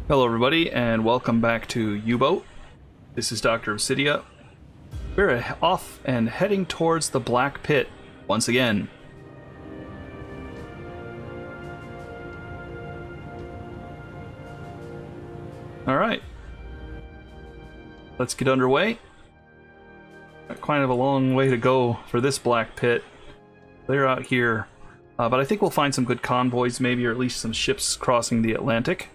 Hello everybody, and welcome back to U-Boat. This is Dr. Obsidia. We're off and heading towards the Black Pit once again. Alright. Let's get underway. Got kind of a long way to go for this Black Pit. They're out here. But I think we'll find some good convoys maybe, or at least some ships crossing the Atlantic.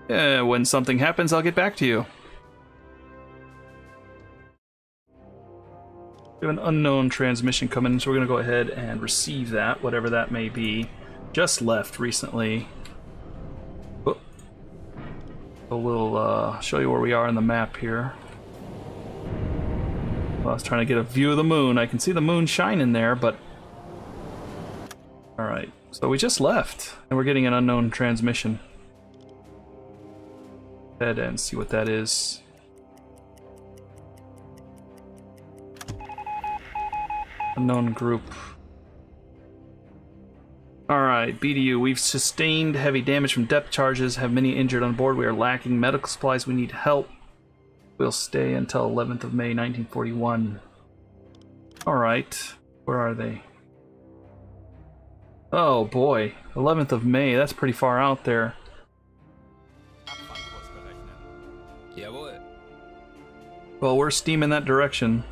When something happens, I'll get back to you. We have an unknown transmission coming, so we're going to go ahead and receive that, whatever that may be. Just left recently. Oh. So we'll show you where we are on the map here. Well, I was trying to get a view of the moon. I can see the moon shining there, but... Alright, so we just left, and we're getting an unknown transmission. Head and see what that is. Unknown group. Alright, BDU. We've sustained heavy damage from depth charges, have many injured on board. We are lacking medical supplies. We need help. We'll stay until 11th of May, 1941. Alright, where are they? Oh boy, 11th of May. That's pretty far out there. Well, we're steaming that direction.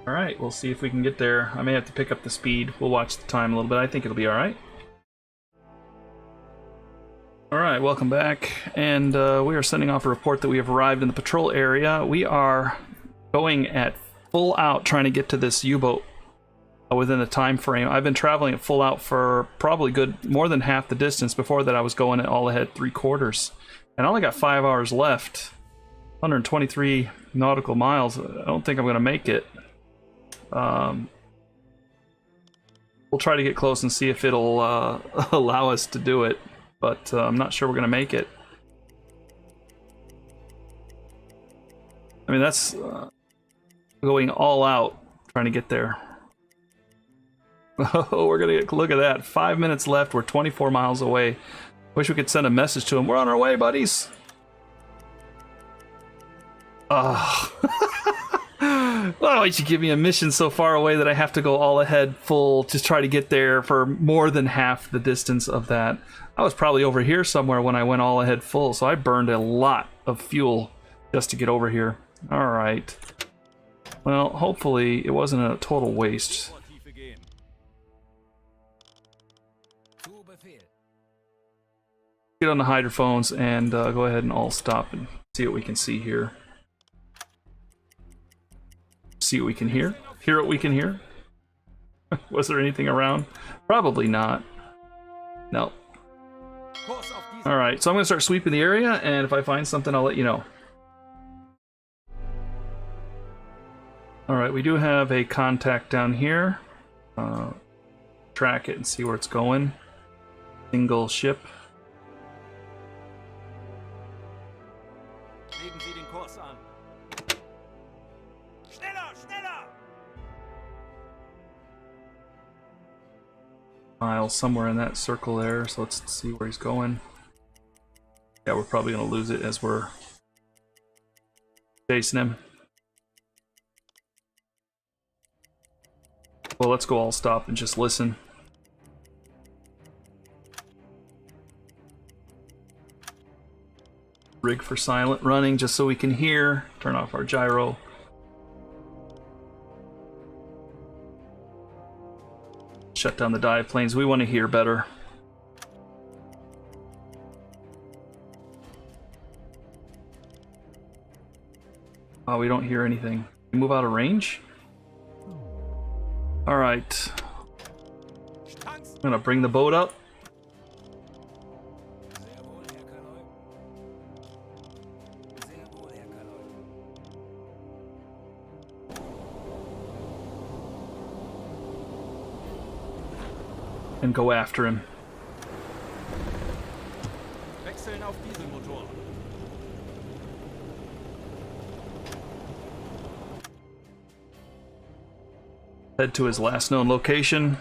Alright, we'll see if we can get there. I may have to pick up the speed. We'll watch the time a little bit. I think it'll be alright. Alright, welcome back. And we are sending off a report that we have arrived in the patrol area. We are going at full out trying to get to this U-boat within the time frame. I've been traveling at full out for probably more than half the distance. Before that I was going at all ahead 3/4. And I only got 5 hours left. 123 nautical miles. I don't think I'm going to make it. We'll try to get close and see if it'll allow us to do it. But I'm not sure we're going to make it. I mean, that's going all out trying to get there. Oh, we're going to get, look at that. 5 minutes left. We're 24 miles away. Wish we could send a message to him. We're on our way, buddies. Oh. Why don't you give me a mission so far away that I have to go all ahead full, just try to get there for more than half the distance of that. I was probably over here somewhere when I went all ahead full, so I burned a lot of fuel just to get over here. Alright. Well, hopefully it wasn't a total waste. Get on the hydrophones and go ahead and all stop and see what we can see here. See what we can hear. Hear what we can hear. Was there anything around? Probably not. No. Alright, so I'm going to start sweeping the area, and if I find something, I'll let you know. Alright, we do have a contact down here. Track it and see where it's going. Single ship. Miles somewhere in that circle there, so let's see where he's going. Yeah, we're probably going to lose it as we're chasing him. Well, let's go all stop and just listen. Rig for silent running just so we can hear. Turn off our gyro. Shut down the dive planes. We want to hear better. Oh, we don't hear anything. We move out of range? Alright. I'm gonna bring the boat up. And go after him. Head to his last known location,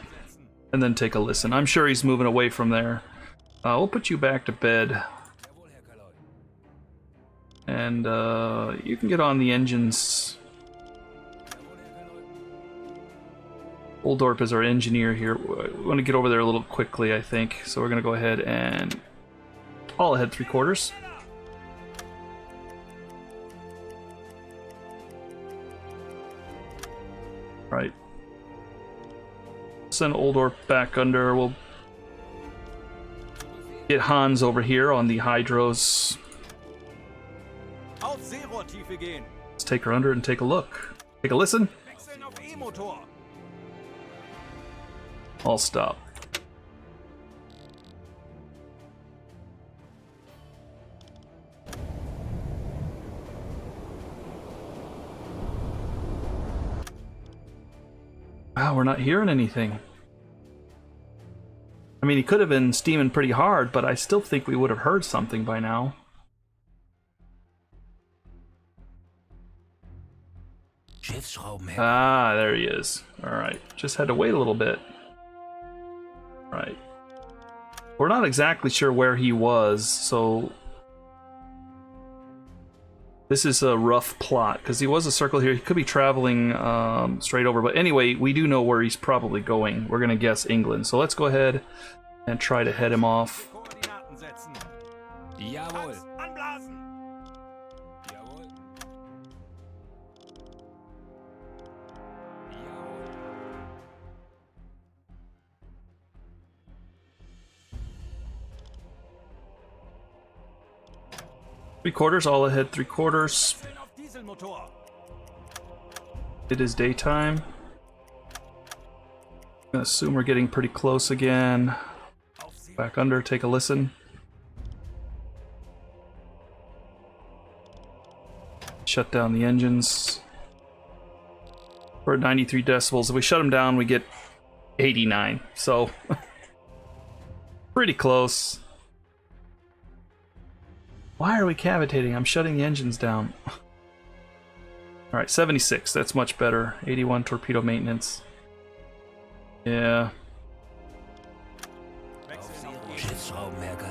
and then take a listen. I'm sure he's moving away from there. We'll put you back to bed. And you can get on the engines. Oldorp is our engineer here. We want to get over there a little quickly, I think. So we're going to go ahead and all ahead 3/4. Right. Send Oldorp back under. We'll get Hans over here on the hydros. Let's take her under and take a look. Take a listen. I'll stop. Wow, we're not hearing anything. I mean, he could have been steaming pretty hard, but I still think we would have heard something by now. Ah, there he is. Alright, just had to wait a little bit. Right. We're not exactly sure where he was, so this is a rough plot, because he was a circle here. He could be traveling straight over, but anyway, we do know where he's probably going. We're going to guess England, so let's go ahead and try to head him off. Three-quarters, all ahead 3/4. It is daytime. I'm gonna assume we're getting pretty close again. Back under, take a listen. Shut down the engines. We're at 93 decibels. If we shut them down, we get 89. So, pretty close. Why are we cavitating? I'm shutting the engines down. Alright, 76. That's much better. 81 torpedo maintenance. Yeah.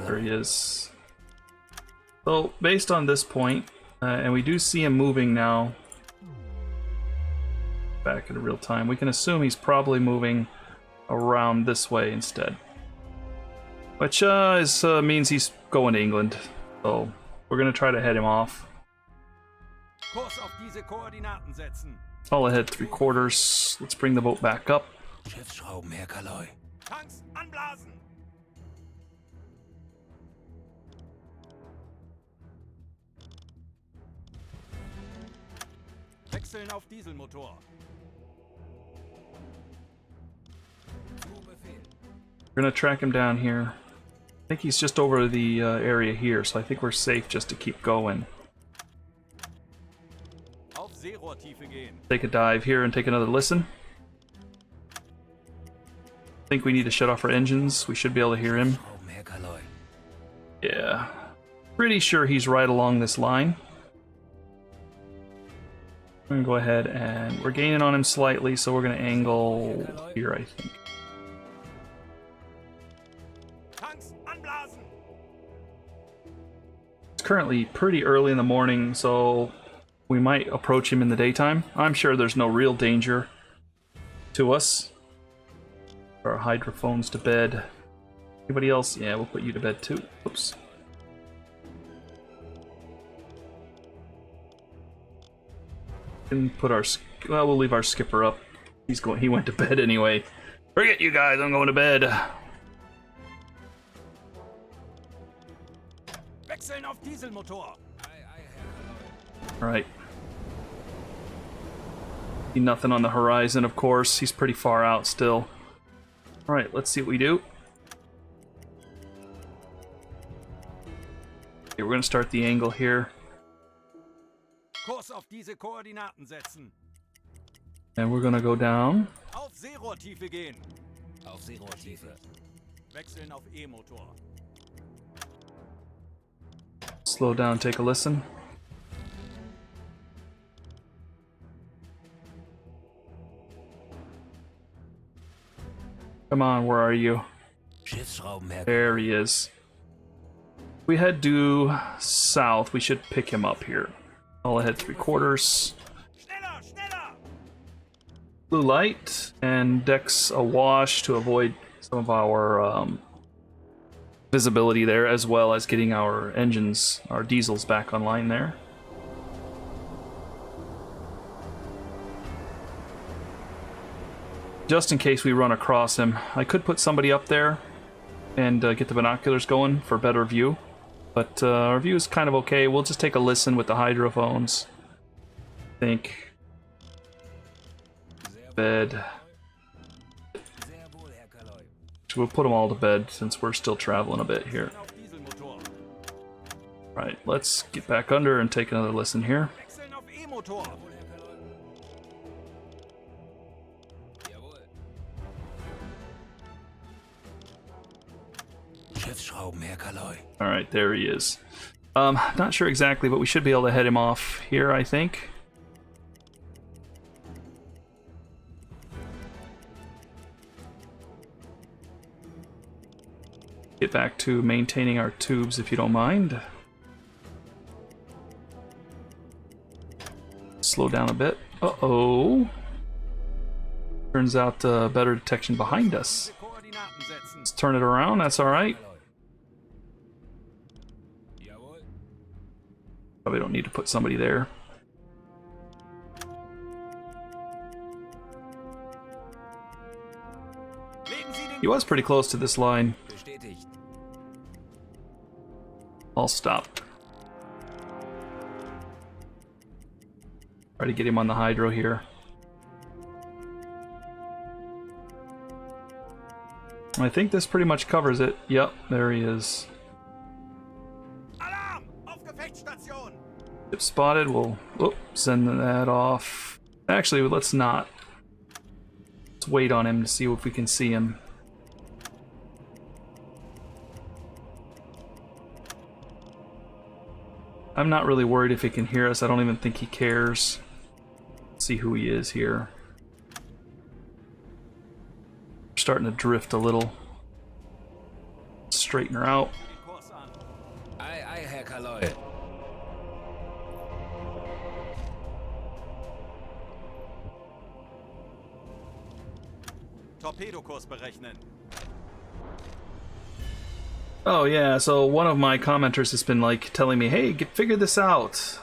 There he is. So, based on this point, and we do see him moving now, back in real time, we can assume he's probably moving around this way instead. Which means he's going to England. So, we're going to try to head him off. All ahead 3/4. Let's bring the boat back up. Wechseln auf Dieselmotor. We're going to track him down here. I think he's just over the area here, so I think we're safe just to keep going. Take a dive here and take another listen. I think we need to shut off our engines. We should be able to hear him. Yeah. Pretty sure he's right along this line. I'm going to go ahead and we're gaining on him slightly, so we're going to angle here, I think. It's currently pretty early in the morning, so we might approach him in the daytime. I'm sure there's no real danger to us. Put our hydrophones to bed. Anybody else? Yeah, we'll put you to bed too. Oops. And put our well, we'll leave our skipper up. He went to bed anyway. Forget you guys, I'm going to bed. Alright. See nothing on the horizon, of course. He's pretty far out still. Alright, let's see what we do. Okay, we're going to start the angle here. Kurs auf diese Koordinaten setzen. And we're going to go down. Auf Seerohrtiefe gehen. Auf Seerohrtiefe. Wechseln auf E-Motor. Slow down, take a listen. Come on, where are you? There he is. We head due south. We should pick him up here. All ahead 3/4. Schneller, schneller! Blue light and decks awash to avoid some of our visibility there, as well as getting our engines, our diesels back online there. Just in case we run across him, I could put somebody up there and get the binoculars going for better view. But our view is kind of okay. We'll just take a listen with the hydrophones. I think. Bed. So we'll put them all to bed since we're still traveling a bit here. Auf Dieselmotor. Right, let's get back under and take another listen here. Wechseln auf E-Motor. Schiffsschrauben, Herr Kaloi. All right, there he is. Not sure exactly, but we should be able to head him off here, I think. Get back to maintaining our tubes, if you don't mind. Slow down a bit. Uh-oh. Turns out better detection behind us. Koordinaten setzen. Let's turn it around, that's alright. Probably don't need to put somebody there. Legen Sie den He was pretty close to this line. bestätigt. I'll stop. Try to get him on the hydro here. I think this pretty much covers it. Yep, there he is. Alarm! Auf Gefechtsstation! Ship spotted, we'll send that off. Actually, let's not. Let's wait on him to see if we can see him. I'm not really worried if he can hear us. I don't even think he cares. Let's see who he is here. We're starting to drift a little. Straighten her out. Den Kurs an. Ei, ei, Herr Kaloi. Torpedokurs berechnen. Oh yeah, so one of my commenters has been like telling me, hey, figure this out.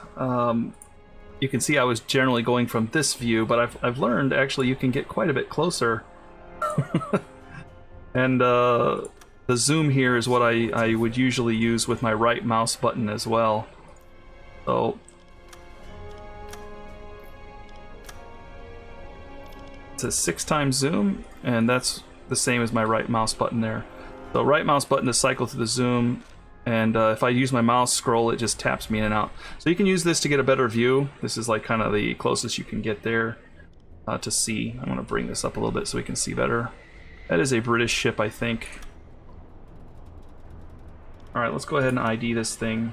You can see I was generally going from this view, but I've learned actually you can get quite a bit closer. And the zoom here is what I would usually use with my right mouse button as well. So it's a 6x zoom, and that's the same as my right mouse button there. So right mouse button to cycle through the zoom, and if I use my mouse scroll, it just taps me in and out. So you can use this to get a better view. This is like kind of the closest you can get there to see. I'm going to bring this up a little bit so we can see better. That is a British ship, I think. Alright, let's go ahead and ID this thing.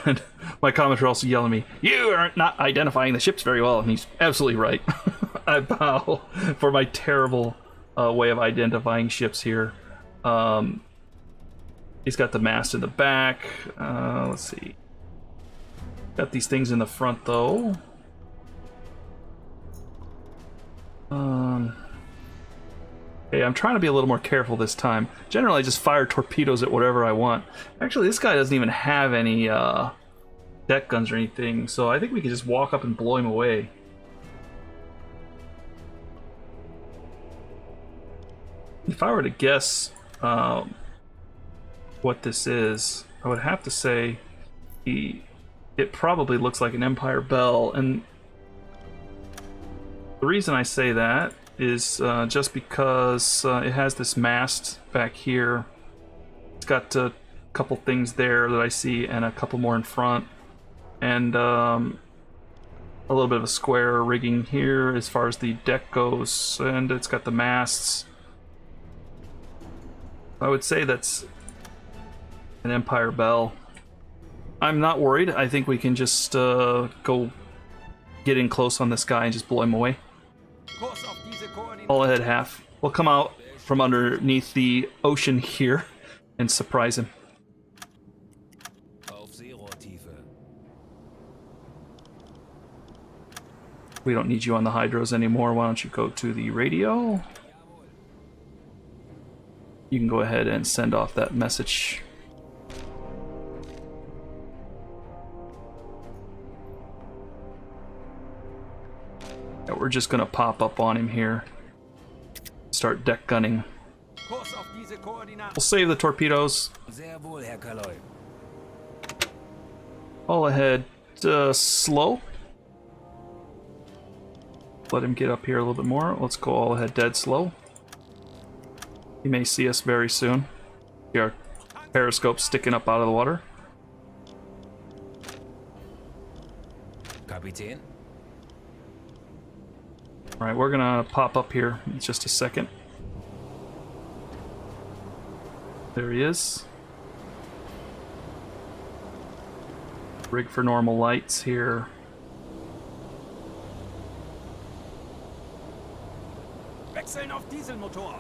And my commenter also yelling at me, you are not identifying the ships very well, and he's absolutely right. I bow for my terrible way of identifying ships here. He's got the mast in the back. Let's see. Got these things in the front though. Okay, I'm trying to be a little more careful this time. Generally, I just fire torpedoes at whatever I want. Actually, this guy doesn't even have any deck guns or anything, so I think we can just walk up and blow him away. If I were to guess what this is, I would have to say it probably looks like an Empire Bell, and the reason I say that is just because it has this mast back here. It's got a couple things there that I see, and a couple more in front, and a little bit of a square rigging here as far as the deck goes, and it's got the masts. I would say that's an Empire Bell. I'm not worried. I think we can just go get in close on this guy and just blow him away. Kurs auf diese Koordinaten. All ahead half. We'll come out from underneath the ocean here and surprise him. We don't need you on the hydros anymore. Why don't you go to the radio? You can go ahead and send off that message. Yeah, we're just gonna pop up on him here. Start deck gunning. Kurs auf diese Koordinaten. We'll save the torpedoes. Sehr wohl, Herr Kaloi. All ahead, slow. Let him get up here a little bit more. Let's go all ahead dead slow. He may see us very soon. See our periscope sticking up out of the water. Kapitän? Alright, we're gonna pop up here in just a second. There he is. Rig for normal lights here. Wechseln auf Dieselmotor.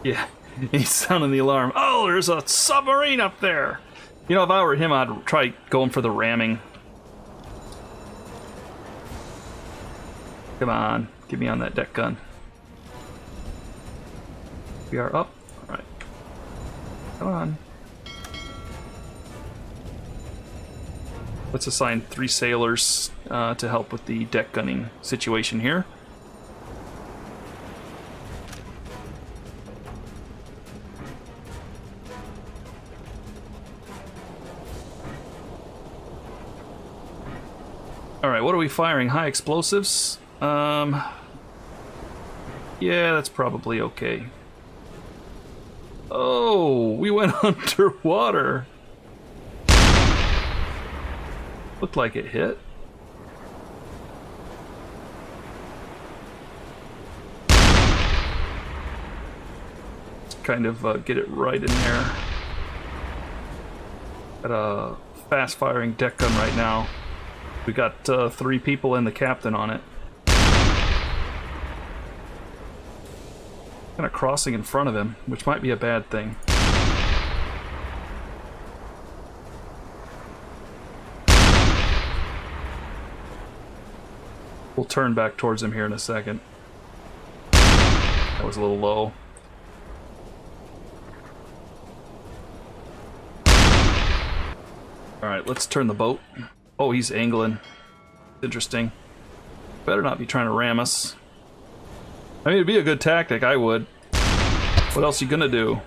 Yeah, he's sounding the alarm. Oh, there's a submarine up there! You know, if I were him, I'd try going for the ramming. Come on, get me on that deck gun. We are up. Alright. Come on. Let's assign 3 sailors to help with the deck gunning situation here. Alright, what are we firing? High explosives? Yeah, that's probably okay. Oh, we went underwater. Looked like it hit. Just kind of get it right in there. Got a fast-firing deck gun right now. We got 3 people and the captain on it. Kind of crossing in front of him, which might be a bad thing. We'll turn back towards him here in a second. That was a little low. Alright, let's turn the boat. Oh, he's angling. Interesting. Better not be trying to ram us. I mean, it'd be a good tactic, I would. What else you gonna do?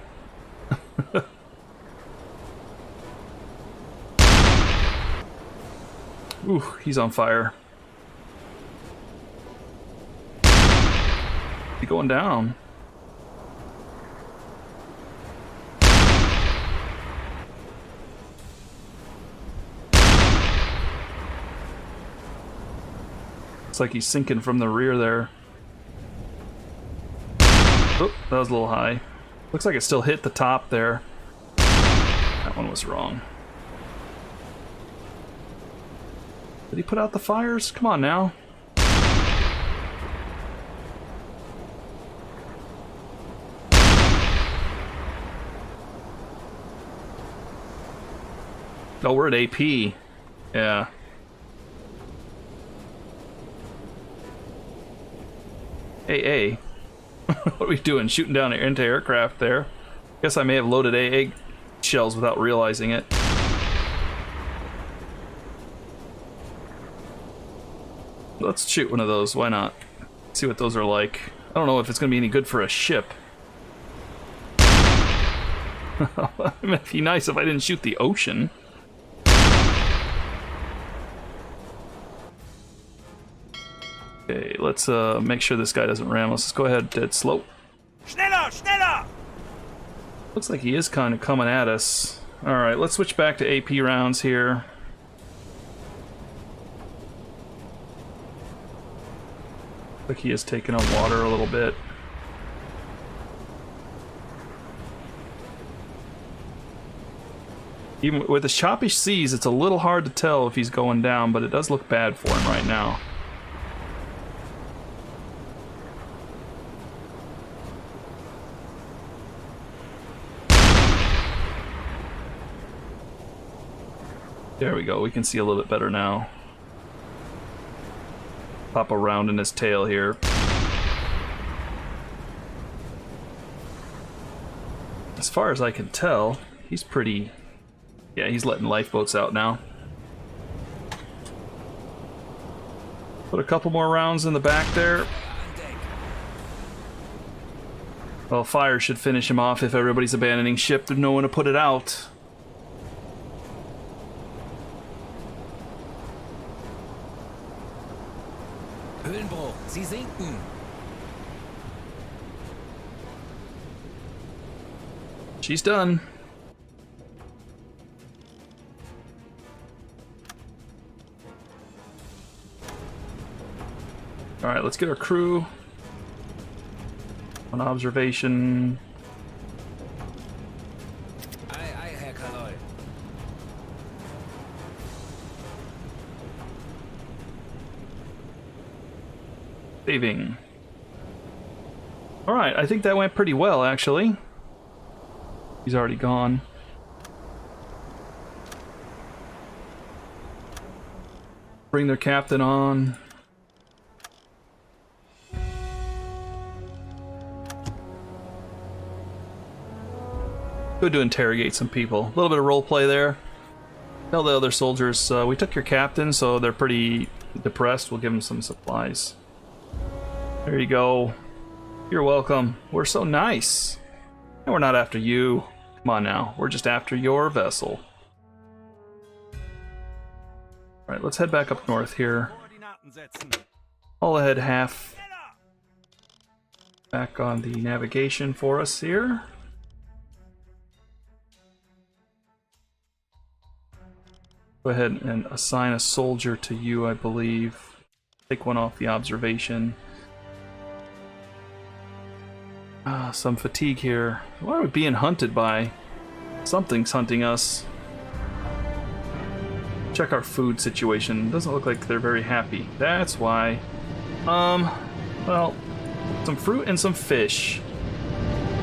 Ooh, he's on fire. He's going down. Looks like he's sinking from the rear there. Oh, that was a little high. Looks like it still hit the top there. That one was wrong. Did he put out the fires? Come on now. Oh, we're at AP. Yeah. AA. What are we doing? Shooting down anti-aircraft there. Guess I may have loaded AA shells without realizing it. Let's shoot one of those. Why not? See what those are like. I don't know if it's going to be any good for a ship. It'd be nice if I didn't shoot the ocean. Okay, let's make sure this guy doesn't ram us. Let's go ahead dead slow. Schneller, schneller! Looks like he is kind of coming at us. Alright, let's switch back to AP rounds here. Looks like he is taking on water a little bit. Even with the choppy seas, it's a little hard to tell if he's going down, but it does look bad for him right now. There we go, we can see a little bit better now. Pop around in his tail here. As far as I can tell, he's pretty... Yeah, he's letting lifeboats out now. Put a couple more rounds in the back there. Well, fire should finish him off if everybody's abandoning ship. There's no one to put it out. Höhenbruch, Sie sinken. She's done. Alright, let's get our crew on observation. Ei, Herr Kaloi. Saving. Alright, I think that went pretty well, actually. He's already gone. Bring their captain on. Good to interrogate some people. A little bit of role play there. Tell the other soldiers, we took your captain, so they're pretty depressed. We'll give them some supplies. There you go. You're welcome. We're so nice. And we're not after you. Come on now. We're just after your vessel. Alright, let's head back up north here. All ahead half. Back on the navigation for us here. Go ahead and assign a soldier to you, I believe. Take one off the observation. Some fatigue here. Why are we being hunted by? Something's hunting us. Check our food situation. Doesn't look like they're very happy. That's why. Well, some fruit and some fish.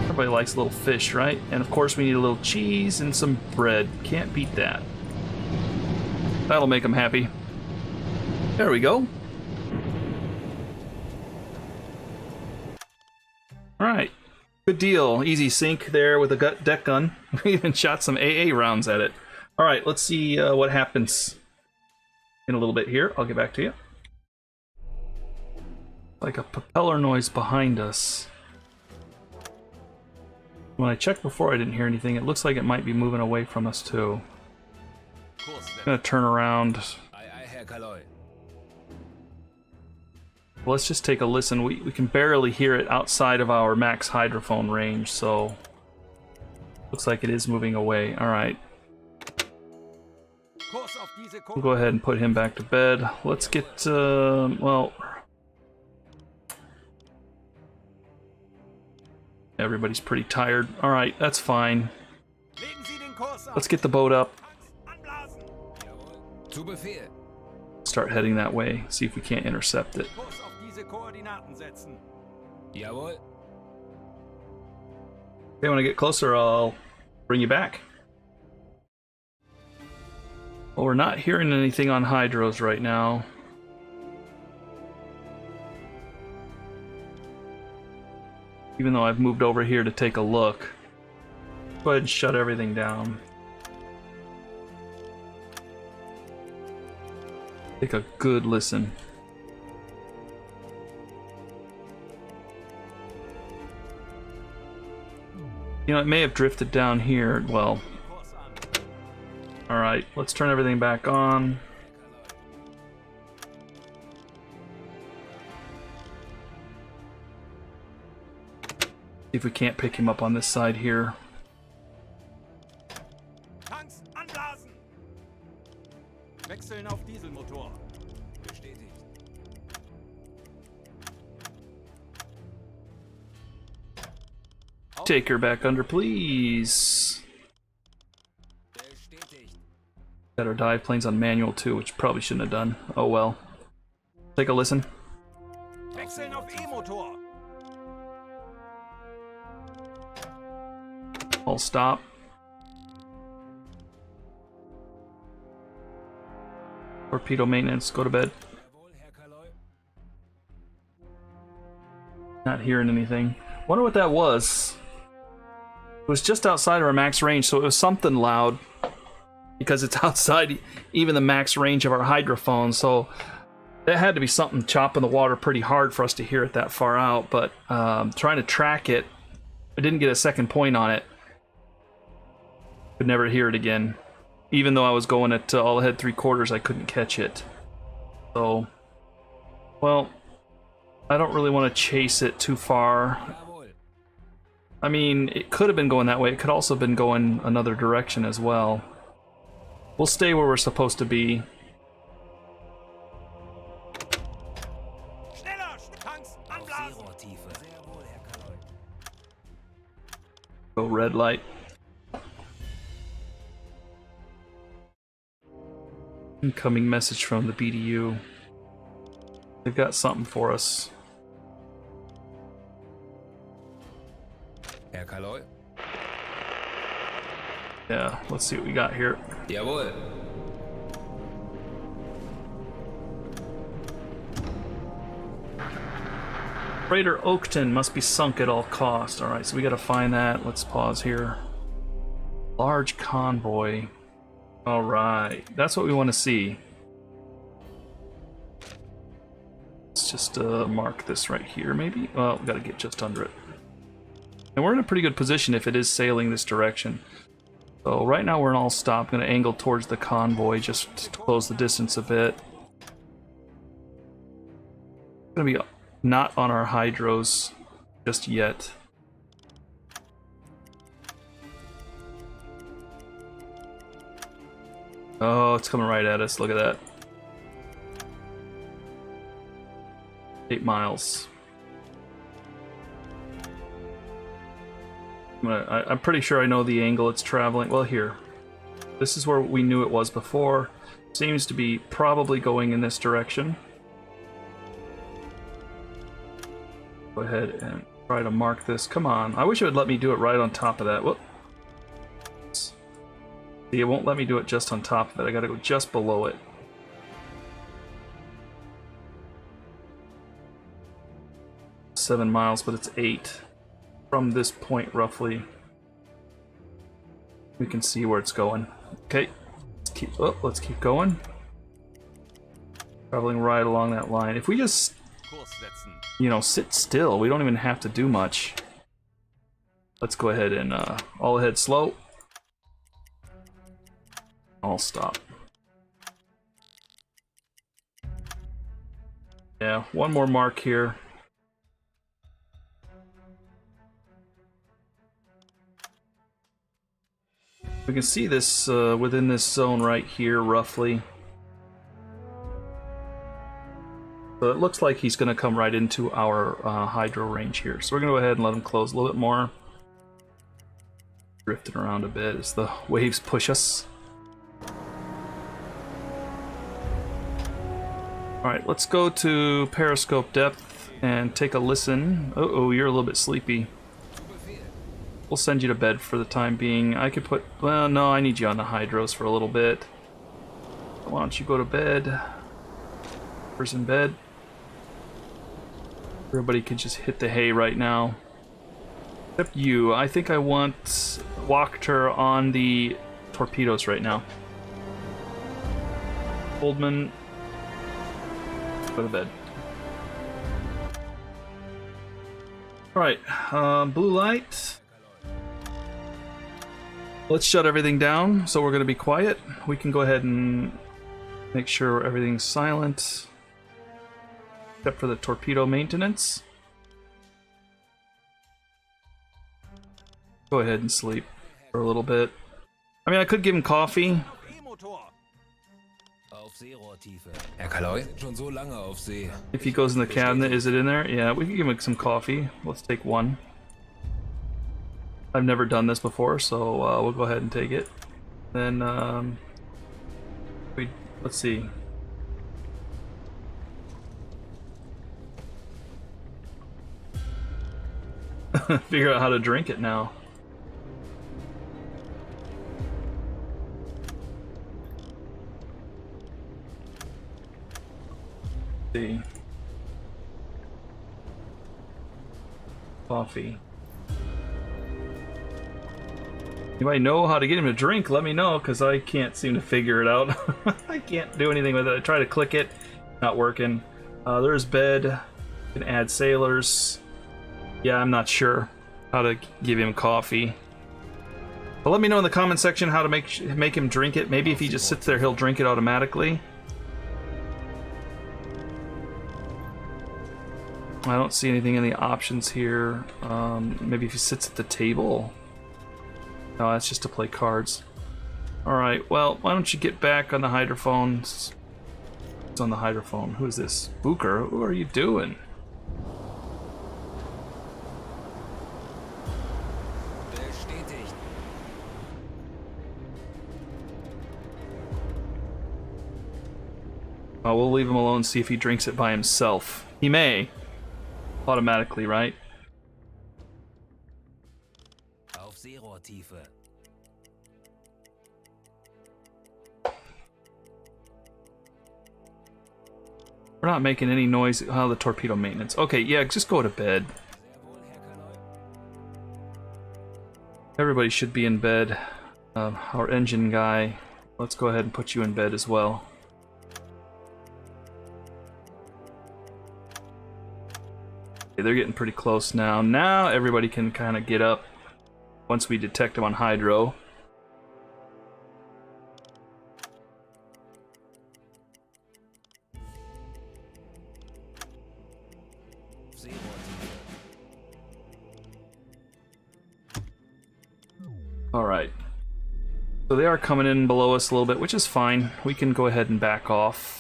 Everybody likes a little fish, right? And of course we need a little cheese and some bread. Can't beat that. That'll make them happy. There we go. Alright. Good deal. Easy sink there with a deck gun. We even shot some AA rounds at it. Alright, let's see what happens in a little bit here. I'll get back to you. Like a propeller noise behind us. When I checked before, I didn't hear anything. It looks like it might be moving away from us too. I'm gonna turn around. Ei, Herr Kaloi. Well, let's just take a listen. We can barely hear it outside of our max hydrophone range, so looks like it is moving away. All right. We'll go ahead and put him back to bed. Let's get, well... Everybody's pretty tired. All right, that's fine. Let's get the boat up. Zu Befehl. Start heading that way. See if we can't intercept it. Jawohl. Okay, when I get closer, I'll bring you back. Well, we're not hearing anything on hydros right now. Even though I've moved over here to take a look. Go ahead and shut everything down. Take a good listen. You know, it may have drifted down here. Well, alright, let's turn everything back on. See if we can't pick him up on this side here. Tanks anblasen! Wechseln auf Dieselmotor. Bestätigt. Take her back under, please. Bestätigt. Got our dive planes on manual too, which probably shouldn't have done. Oh well. Take a listen. Wechseln auf E-Motor. I'll stop. Torpedo maintenance, go to bed. Jawohl, Herr Kaloi. Not hearing anything. Wonder what that was. It was just outside of our max range, so it was something loud. Because it's outside even the max range of our hydrophone, so that had to be something chopping the water pretty hard for us to hear it that far out. But trying to track it, I didn't get a second point on it. Could never hear it again. Even though I was going at all ahead 3/4, I couldn't catch it. So, well, I don't really want to chase it too far. Jawohl. I mean, it could have been going that way. It could also have been going another direction as well. We'll stay where we're supposed to be. Schneller! Tanks Auf anblasen! Seerohrtiefe. Sehr wohl, Herr Kaloi. Go red light. Incoming message from the BDU. They've got something for us. Herr Kaloi. Yeah, let's see what we got here. Jawohl. Freighter Oakton must be sunk at all costs. Alright, so we gotta find that. Let's pause here. Large convoy. Alright, that's what we want to see. Let's just mark this right here, maybe? Well, we gotta get just under it. And we're in a pretty good position if it is sailing this direction. So right now we're in all stop. I'm going to angle towards the convoy just to close the distance a bit. Going to be not on our hydros just yet. Oh, it's coming right at us. Look at that. 8 miles. I'm pretty sure I know the angle it's traveling. Well, here. This is where we knew it was before. Seems to be probably going in this direction. Go ahead and try to mark this. Come on. I wish it would let me do it right on top of that. Whoop. See, it won't let me do it just on top of it. I gotta go just below it. Seven miles, but it's 8. From this point, roughly, we can see where it's going. Okay, let's keep going. Traveling right along that line. If we just, Kurs setzen. you know, sit still, we don't even have to do much. Let's go ahead and all ahead slow. All stop. Yeah, one more mark here. We can see this within this zone right here, roughly. So it looks like he's going to come right into our hydro range here. So we're going to go ahead and let him close a little bit more. Drifting around a bit as the waves push us. Alright, let's go to periscope depth and take a listen. Uh-oh, you're a little bit sleepy. We'll send you to bed for the time being. I could put... Well, no, I need you on the hydros for a little bit. Why don't you go to bed? Who's in bed? Everybody can just hit the hay right now. Except you. I think I want Wachter on the torpedoes right now. Oldman, go to bed. Alright, blue light. Let's shut everything down, so we're going to be quiet. We can go ahead and make sure everything's silent. Except for the torpedo maintenance. Go ahead and sleep for a little bit. I mean, I could give him coffee. Auf E-Motor. Auf Seerohrtiefe. Herr Kaloi, schon so lange auf See. If he goes in the cabinet, is it in there? Yeah, we can give him some coffee. Let's take one. I've never done this before, so we'll go ahead and take it. Then, let's see. Figure out how to drink it now. see. Coffee. You might know how to get him to drink, let me know, because I can't seem to figure it out. I can't do anything with it. I try to click it, not working. There's bed. You can add sailors. Yeah, I'm not sure how to give him coffee. But let me know in the comment section how to make him drink it. Maybe if he just sits there, he'll drink it automatically. I don't see anything in the options here. Maybe if he sits at the table. No, that's just to play cards. Alright, well, why don't you get back on the hydrophone? It's on the hydrophone. Who is this? Booker, who are you doing? Bestätigt. Oh, we'll leave him alone, see if he drinks it by himself. He may. Automatically, right? Auf Seerohrtiefe. We're not making any noise. Oh, the torpedo maintenance. Okay, yeah, just go to bed. Sehr wohl, Herr Kaloi. Everybody should be in bed. Our engine guy, let's go ahead and put you in bed as well. Okay, they're getting pretty close now. Now everybody can kind of get up once we detect them on hydro. Auf Seerohrtiefe. Alright. So they are coming in below us a little bit, which is fine. We can go ahead and back off.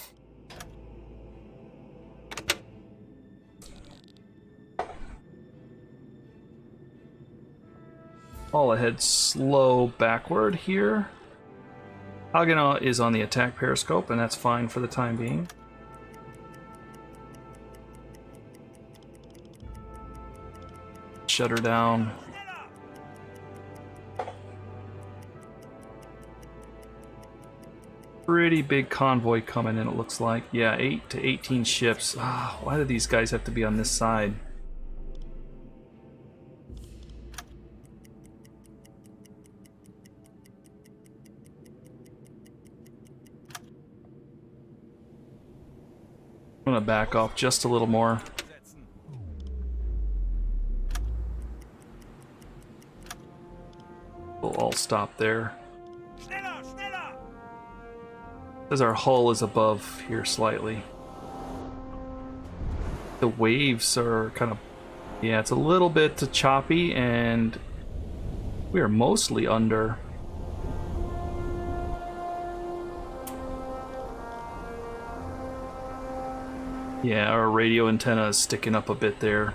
All ahead slow backward here. Hagenau is on the attack periscope, and that's fine for the time being. Shut her down. Pretty big convoy coming in, it looks like. Yeah, 8 to 18 ships. Ah, why do these guys have to be on this side? I'm gonna back off just a little more. Setzen. We'll all stop there. Schneller, schneller! As our hull is above here slightly. The waves are kind of... yeah, it's a little bit choppy, and we are mostly under. Yeah, our radio antenna is sticking up a bit there.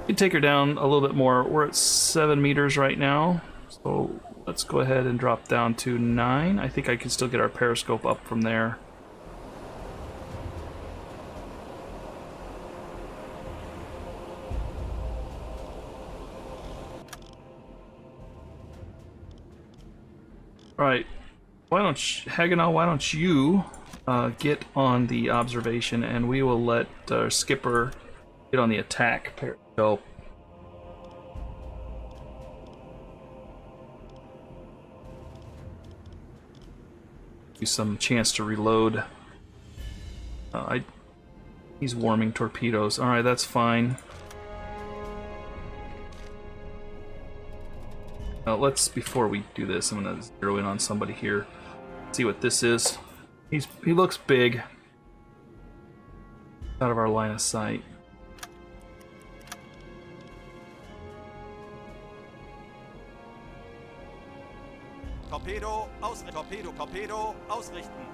We can take her down a little bit more. We're at 7 meters right now, so let's go ahead and drop down to 9. I think I can still get our periscope up from there. Alright, why don't Hagenau, why don't you get on the observation, and we will let our skipper get on the attack periscope. Give you some chance to reload. He's warming torpedoes. Alright, that's fine. Before we do this, I'm gonna zero in on somebody here. See what this is. He looks big. Out of our line of sight. Torpedo, Torpedo, ausrichten.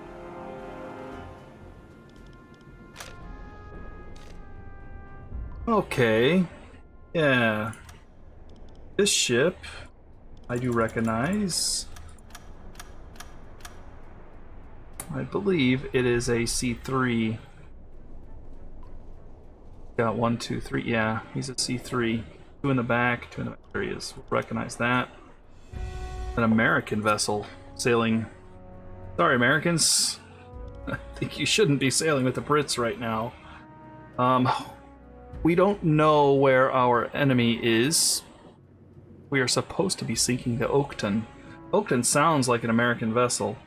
Okay. Yeah. This ship, I do recognize. I believe it is a C3. Got 1, 2, 3. Yeah, he's a C3. 2 in the back, 2 in the back. There he is. We'll recognize that. An American vessel sailing. Sorry, Americans. I think you shouldn't be sailing with the Brits right now. We don't know where our enemy is. We are supposed to be sinking the Oakton. Oakton sounds like an American vessel.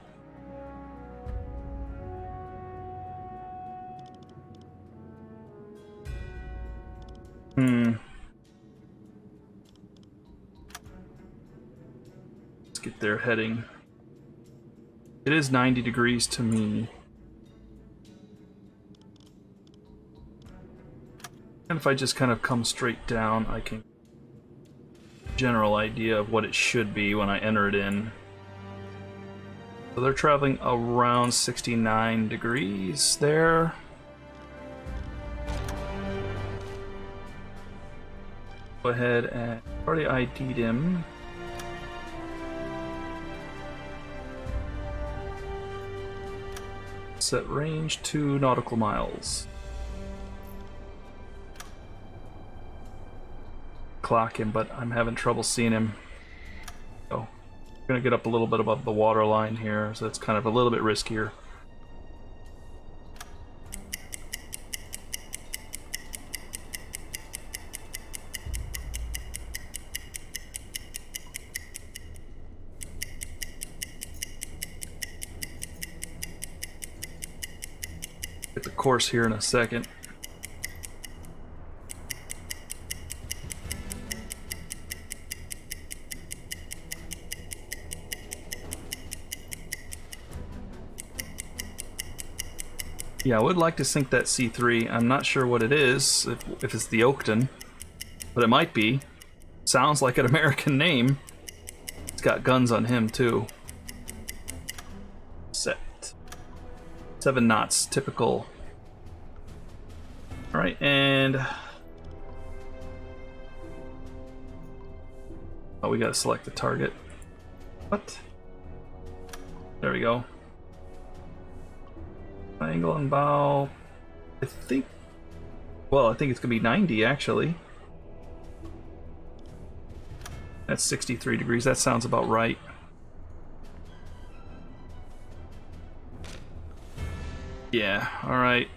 Let's get their heading. It is 90 degrees to me. And if I just kind of come straight down, I can general idea of what it should be when I enter it in. So they're traveling around 69 degrees there. Go ahead and already ID'd him. Set range 2 nautical miles. Clock him, but I'm having trouble seeing him. So I'm gonna get up a little bit above the water line here, so it's kind of a little bit riskier. Get the course here in a second. Yeah, I would like to sink that C3. I'm not sure what it is, if it's the Oakton, but it might be. Sounds like an American name. It's got guns on him too. Set. 7 knots, typical. Alright, and... oh, we gotta select the target. What? There we go. Angle and bow. I think... well, I think it's gonna be 90 actually. That's 63 degrees. That sounds about right. Yeah, alright.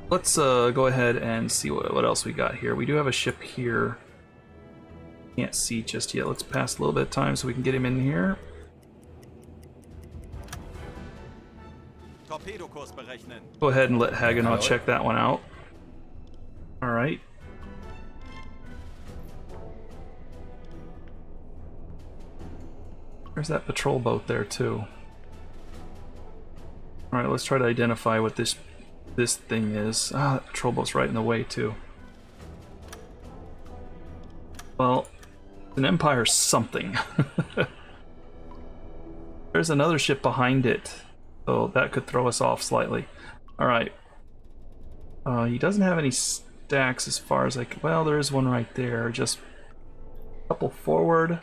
Let's go ahead and see what else we got here. We do have a ship here. Can't see just yet. Let's pass a little bit of time so we can get him in here. Go ahead and let Hagenau check that one out. Alright. There's that patrol boat there too. Alright, let's try to identify what this thing is. Ah, that patrol boat's right in the way too. Well, an Empire something. There's another ship behind it. So that could throw us off slightly. Alright. He doesn't have any stacks as far as I can... well, there is one right there. Just a couple forward.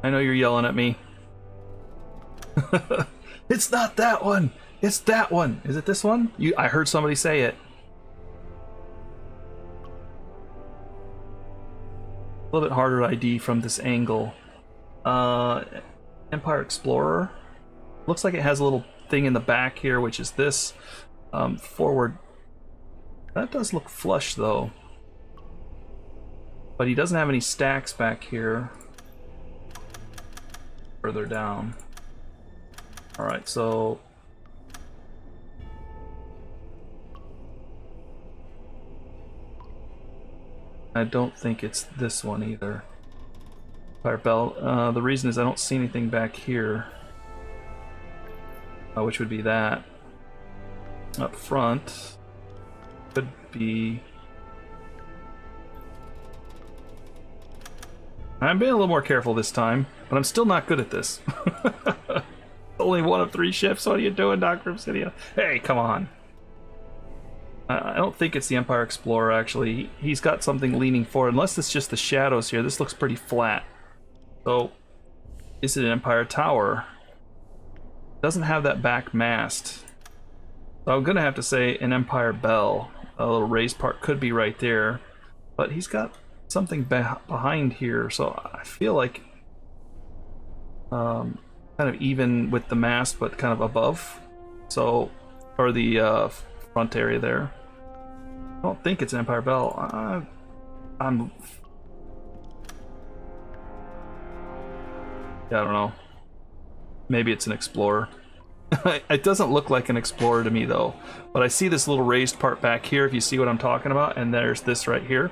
I know you're yelling at me. It's not that one! It's that one! Is it this one? I heard somebody say it. A little bit harder to ID from this angle. Empire Explorer. Looks like it has a little thing in the back here, which is this. Forward. That does look flush though. But he doesn't have any stacks back here. Further down. Alright, so... I don't think it's this one either. Fire bell. The reason is I don't see anything back here. Which would be that. Up front. Could be... I'm being a little more careful this time, but I'm still not good at this. Only one of 3 ships. What are you doing, Dr. Obsidian? Hey, come on. I don't think it's the Empire Explorer, actually. He's got something leaning forward. Unless it's just the shadows here. This looks pretty flat. So, is it an Empire Tower? Doesn't have that back mast. So I'm gonna have to say an Empire Bell. A little raised part could be right there. But he's got something behind here, so I feel like kind of even with the mast, but kind of above. So, or the front area there. I don't think it's Empire Bell. I'm. Yeah, I don't know. Maybe it's an Explorer. It doesn't look like an Explorer to me though. But I see this little raised part back here, if you see what I'm talking about, and there's this right here.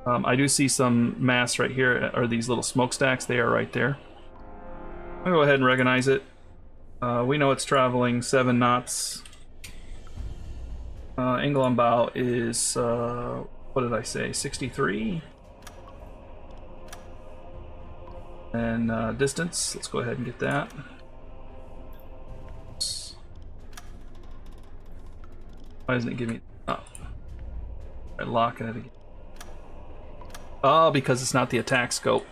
I do see some masts right here, or these little smokestacks. They are right there. I'll go ahead and recognize it. We know it's traveling 7 knots. Angle on bow is, what did I say, 63? And distance, let's go ahead and get that. Why doesn't it give me... Oh. I'm locking it again. Oh, because it's not the attack scope.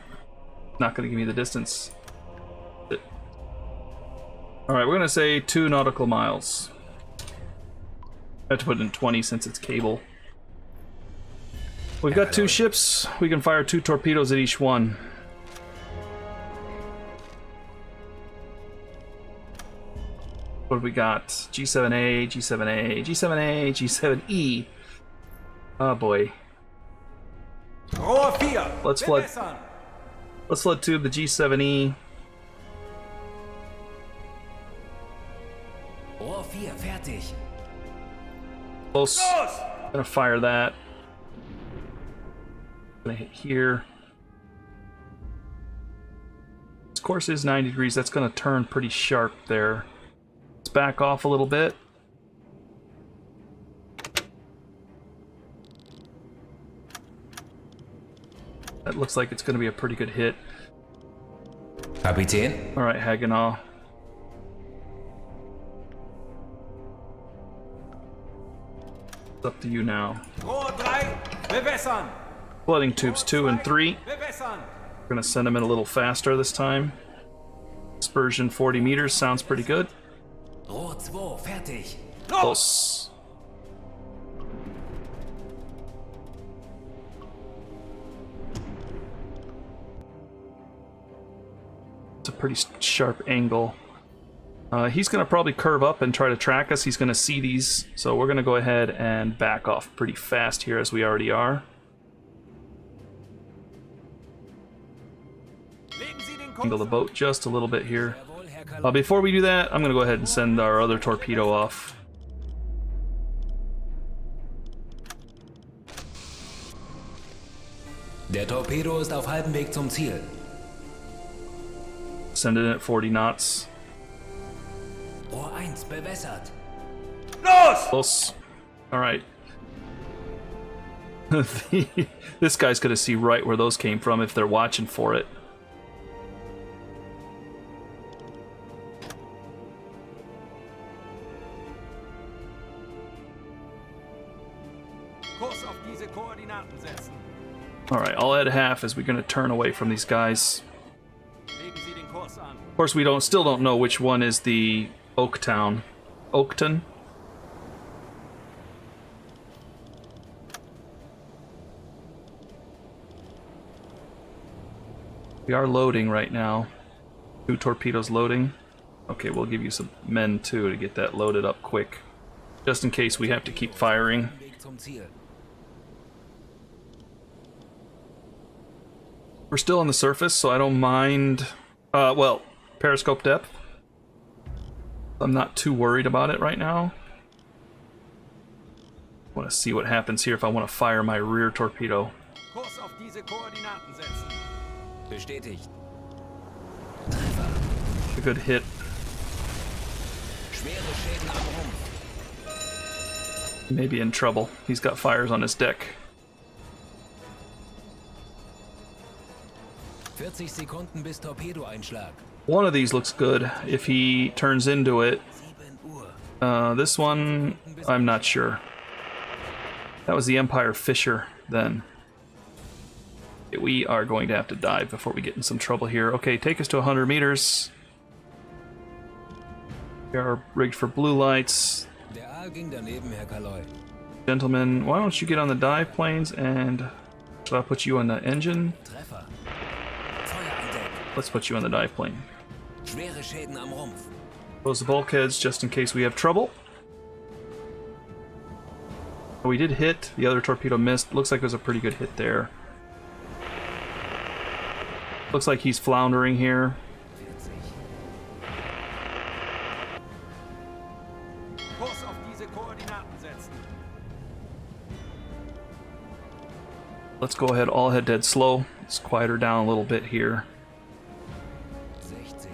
It's not going to give me the distance. Alright, we're going to say 2 nautical miles. I have to put it in 20 since it's cable. We've got 2 ships. We can fire 2 torpedoes at each one. What have we got? G7A, G7A, G7A, G7E. Oh boy. Let's flood. Let's flood tube the G7E. Rohr 4 fertig. Close. Gonna fire that. Gonna hit here. This course is 90 degrees. That's gonna turn pretty sharp there. Let's back off a little bit. That looks like it's gonna be a pretty good hit. Kapitän. All right, Hagenau. It's up to you now. Flooding tubes 2 and 3. We're gonna send them in a little faster this time. Dispersion 40 meters sounds pretty good. Rohr 2 fertig. Close. It's a pretty sharp angle. He's going to probably curve up and try to track us. He's going to see these, so we're going to go ahead and back off pretty fast here as we already are. Angle the boat just a little bit here. Before we do that, I'm going to go ahead and send our other torpedo off. Der Torpedo ist auf halbem Weg zum Ziel. Send it in at 40 knots. Rohr 1 bewässert. Close. Alright. This guy's going to see right where those came from if they're watching for it. Alright, I'll add half as we're going to turn away from these guys. Of course, we still don't know which one is the Oakton. Oakton? We are loading right now. 2 torpedoes loading. Okay, we'll give you some men too to get that loaded up quick. Just in case we have to keep firing. We're still on the surface, so I don't mind... well, periscope depth. I'm not too worried about it right now. I want to see what happens here if I want to fire my rear torpedo. Bestätigt. A good hit. Schwere Schäden am Rumpf. Maybe in trouble. He's got fires on his deck. 40 Sekunden bis Torpedoeinschlag. One of these looks good if he turns into it. 7 Uhr. This one, I'm not sure. That was the Empire Fisher then. We are going to have to dive before we get in some trouble here. Okay, take us to 100 meters. We are rigged for blue lights. Der Aal ging daneben, Herr Kaloi. Gentlemen, why don't you get on the dive planes and... Should I put you on the engine? Treffer. Feuer an Deck. Let's put you on the dive plane. Schwere Schäden am Rumpf. Close the bulkheads just in case we have trouble. We did hit. The other torpedo missed. Looks like it was a pretty good hit there. Looks like he's floundering here. Kurs auf diese Koordinaten setzen. Let's go ahead, all head dead slow. Let's quiet her down a little bit here. 60.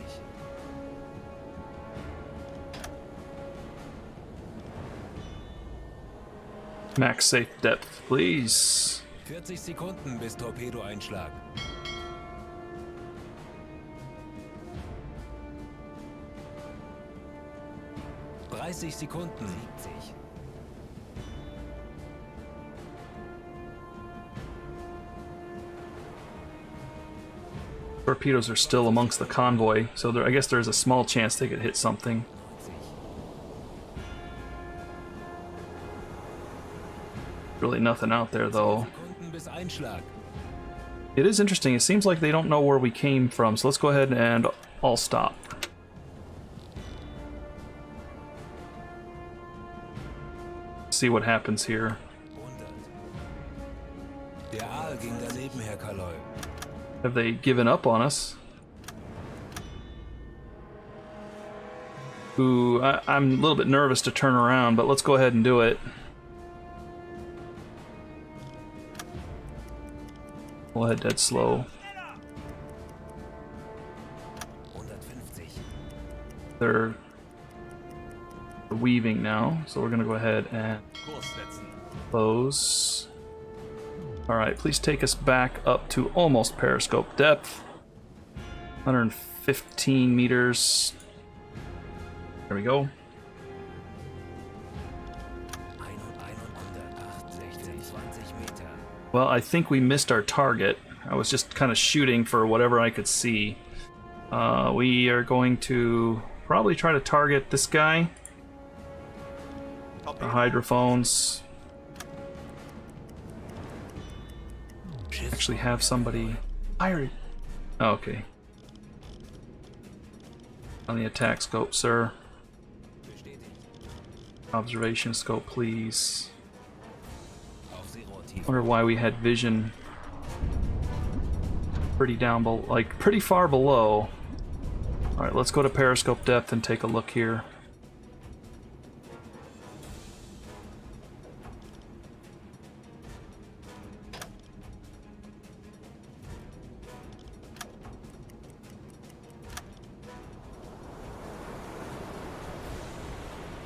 Max safe depth, please. 40 Sekunden bis Torpedoeinschlag. Sekunden. 70. Torpedoes are still amongst the convoy, so I guess there's a small chance they could hit something. Really nothing out there though. Sekunden bis Einschlag. It is interesting, it seems like they don't know where we came from, so let's go ahead and all stop. See what happens here. 100. Der Aal ging daneben, Herr Kaloy. Have they given up on us? Ooh, I'm a little bit nervous to turn around, but let's go ahead and do it. We'll head dead slow. 150. They're weaving now, so we're gonna go ahead and Kurs setzen. close. Alright, please take us back up to almost periscope depth. 115 meters. There we go. 160, 20 Meter. Well, I think we missed our target. I was just kind of shooting for whatever I could see. We are going to probably try to target this guy. Our hydrophones. Actually have somebody fire. Oh, okay. On the attack scope, sir. Observation scope, please. Wonder why we had vision pretty down below, like pretty far below. All right, let's go to periscope depth and take a look here.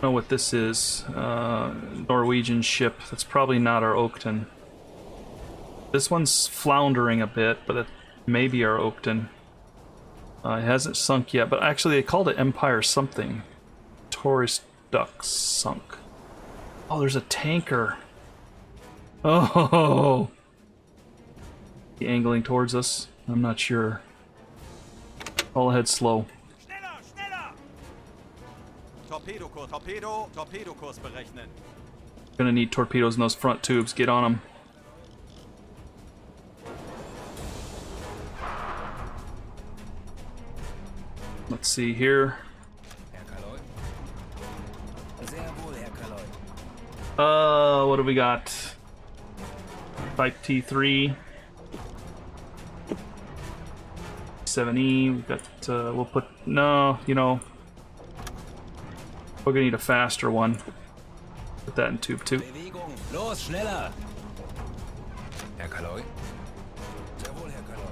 Know what this is. Norwegian ship. That's probably not our Oakton. This one's floundering a bit, but it may be our Oakton. It hasn't sunk yet, but actually they called it Empire something. Tourist Duck sunk. Oh, there's a tanker. Oh, he angling towards us. I'm not sure. All ahead slow. Schneller, schneller! Torpedokurs berechnen. Gonna need torpedoes in those front tubes. Get on them. Let's see here. Herr Kaloy. Sehr wohl, Herr Kaloy. What do we got? Type T3. 7E. We've got, we'll put, no, you know, we're gonna need a faster one. Put that in tube 2. Bewegung. Los, schneller. Herr Kaloy. Sehr wohl, Herr Kaloy.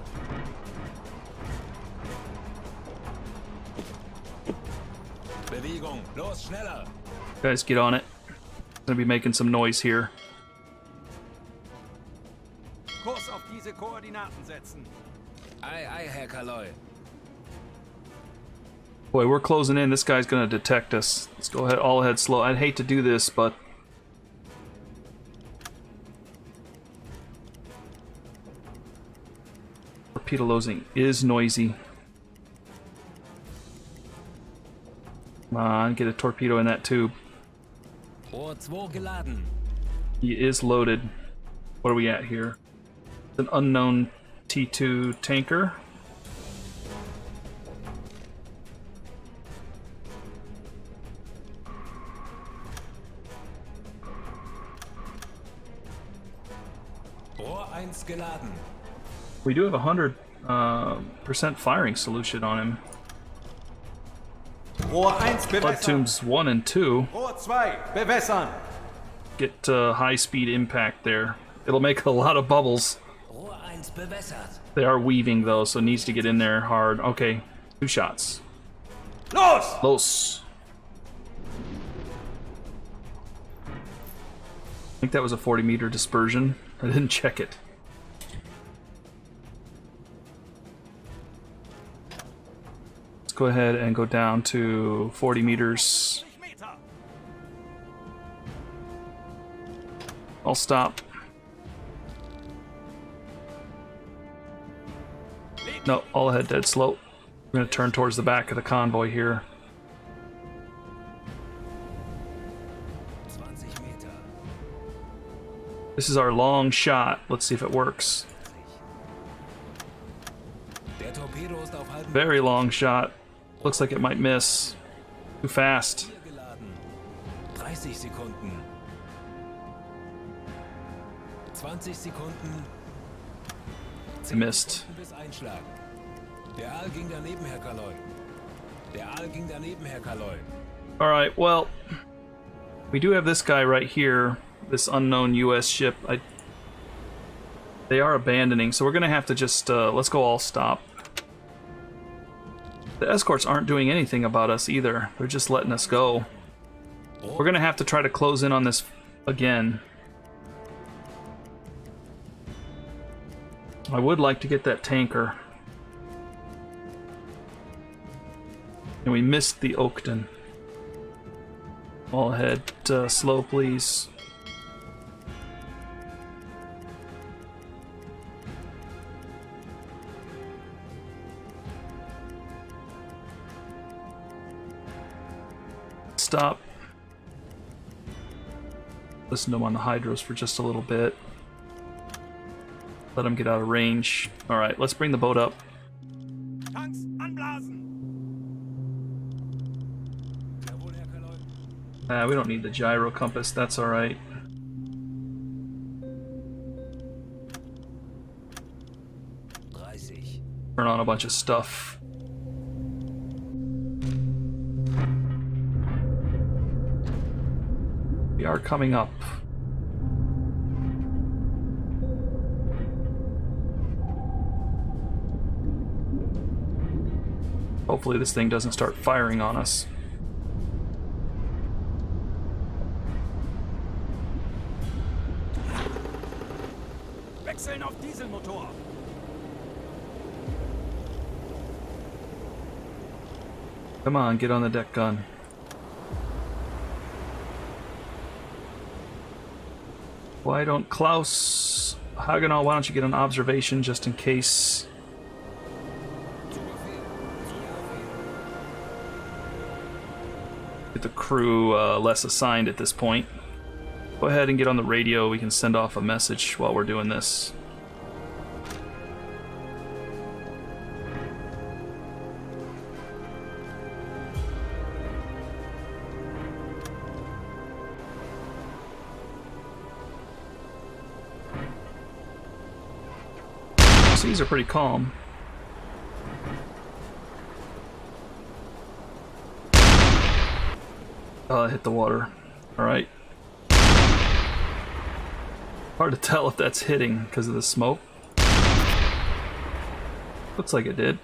Bewegung. Los, schneller. Guys, get on it. Gonna be making some noise here. Kurs auf diese Koordinaten setzen. Ei, ei, Herr Kaloy. Boy, we're closing in. This guy's gonna detect us. Let's go ahead, all ahead slow. I'd hate to do this, but torpedo losing is noisy. Come on, get a torpedo in that tube. Rohr 2 geladen. He is loaded. What are we at here? It's an unknown T2 tanker. Rohr 1 geladen. We do have 100% firing solution on him. Rohr 1 Blood bewässern. Tombs 1 and 2 Rohr 2 bewässern. get high-speed impact there. It'll make a lot of bubbles. Rohr 1 bewässert. They are weaving though, so it needs to get in there hard. Okay, 2 shots. Los! Los. I think that was a 40-meter dispersion. I didn't check it. Let's go ahead and go down to 40 meters. 50 Meter. I'll stop. No, all ahead dead slope. I'm gonna turn towards the back of the convoy here. 20 Meter. This is our long shot. Let's see if it works. Der Torpedo ist auf halbem Very long shot. Looks like it might miss. Too fast. Meter geladen. 30 Sekunden. 20 Sekunden. It missed. Bis Einschlag. Der Aal ging daneben, Herr Kaloy. Der Aal ging daneben, Herr Kaloy. Alright, well, we do have this guy right here, this unknown US ship. They are abandoning, so we're gonna have to just, let's go all stop. The escorts aren't doing anything about us either. They're just letting us go. We're gonna have to try to close in on this again. I would like to get that tanker. And we missed the Oakton. All ahead, slow please. Stop. Listen to him on the hydros for just a little bit. Let him get out of range. Alright, let's bring the boat up. Tanks anblasen. Jawohl, Herr Kaloy. We don't need the gyro compass, that's alright. Turn on a bunch of stuff. We are coming up. Hopefully this thing doesn't start firing on us. Wechseln auf Dieselmotor. Come on, get on the deck gun. Why don't Klaus Hagenau, why don't you get an observation just in case? Get the crew less assigned at this point. Go ahead and get on the radio. We can send off a message while we're doing this. Seas are pretty calm. Hit the water. Alright. Hard to tell if that's hitting because of the smoke. Looks like it did.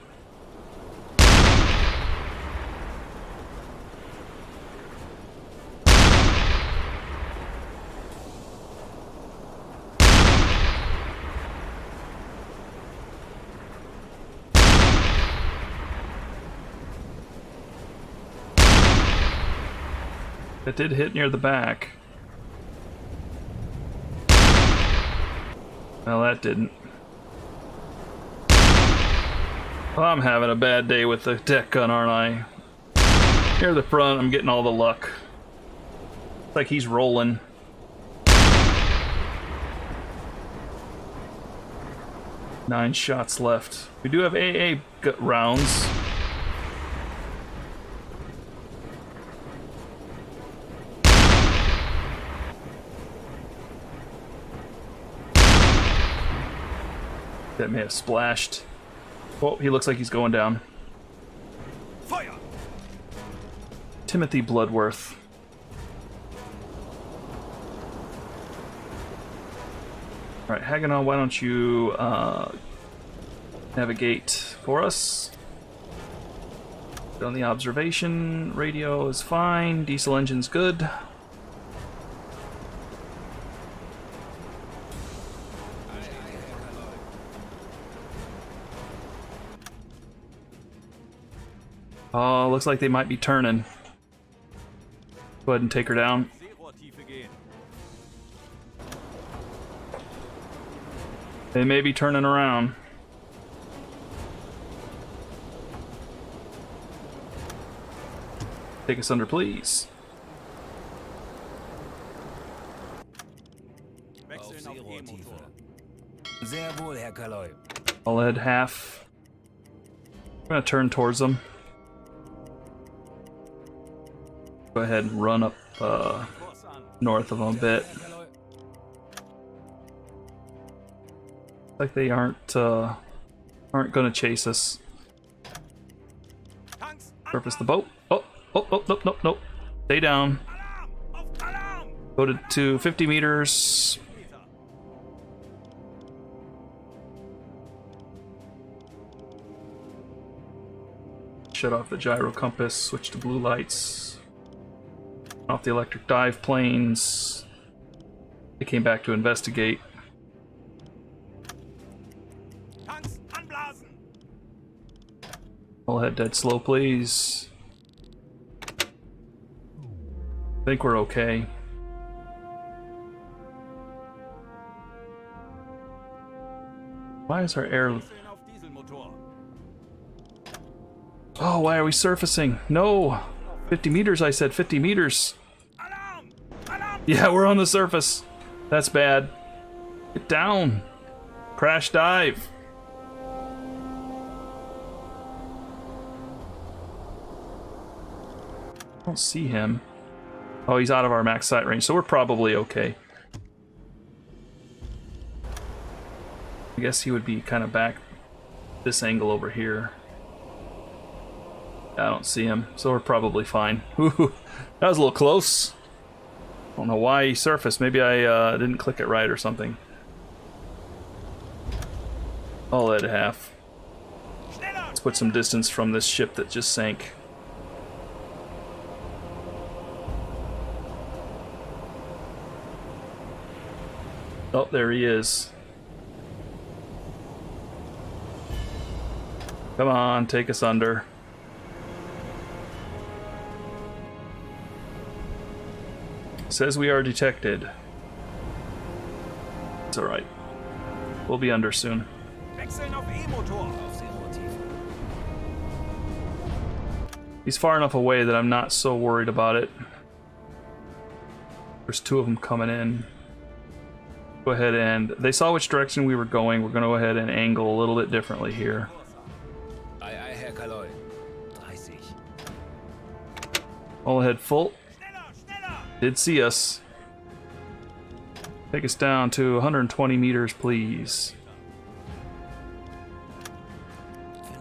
It did hit near the back. Well, that didn't. Well, I'm having a bad day with the deck gun, aren't I? Near the front, I'm getting all the luck. It's like he's rolling. Nine shots left. We do have AA rounds. That may have splashed. Oh, he looks like he's going down. Feuer! Timothy Bloodworth. Alright, Haganah, why don't you navigate for us? Get on the observation. Radio is fine. Diesel engine's good. Oh, looks like they might be turning. Go ahead and take her down. Seerohrtiefe gehen. They may be turning around. Take us under, please. Wechseln auf E-Motor. Sehr wohl, Herr Kaloi. I'll head half. I'm gonna turn towards them. Go ahead and run up Kurs an. north of them a bit. Herr Kaloi. Like they aren't gonna chase us. Tanks, Surface the boat. Nope. Stay down. Alarm! Auf Alarm! Go to 50 meters. Meter. Shut off the gyro compass. Switch to blue lights. Off the electric dive planes. They came back to investigate. Tanks, anblasen! I'll head dead slow, please. I think we're okay. Why is our air... Wechseln auf Dieselmotor. Oh, why are we surfacing? No! 50 meters, I said 50 meters. Alarm! Alarm! Yeah, we're on the surface. That's bad. Get down. Crash dive. I don't see him. Oh, he's out of our max sight range, so we're probably okay. I guess he would be kind of back this angle over here. I don't see him, so we're probably fine. Ooh, that was a little close. I don't know why he surfaced. Maybe I didn't click it right or something. I'll let it half. Schneller! Let's put some distance from this ship that just sank. Oh, there he is. Come on, take us under. Says we are detected. It's alright. We'll be under soon. Wechseln auf E-Motor. Auf Seerohrtiefe. He's far enough away that I'm not so worried about it. There's two of them coming in. Go ahead and... They saw which direction we were going. We're going to go ahead and angle a little bit differently here. Ei, ei, Herr Kaloi. 30. All ahead full. Schneller! Schneller! Did see us. Take us down to 120 meters, please.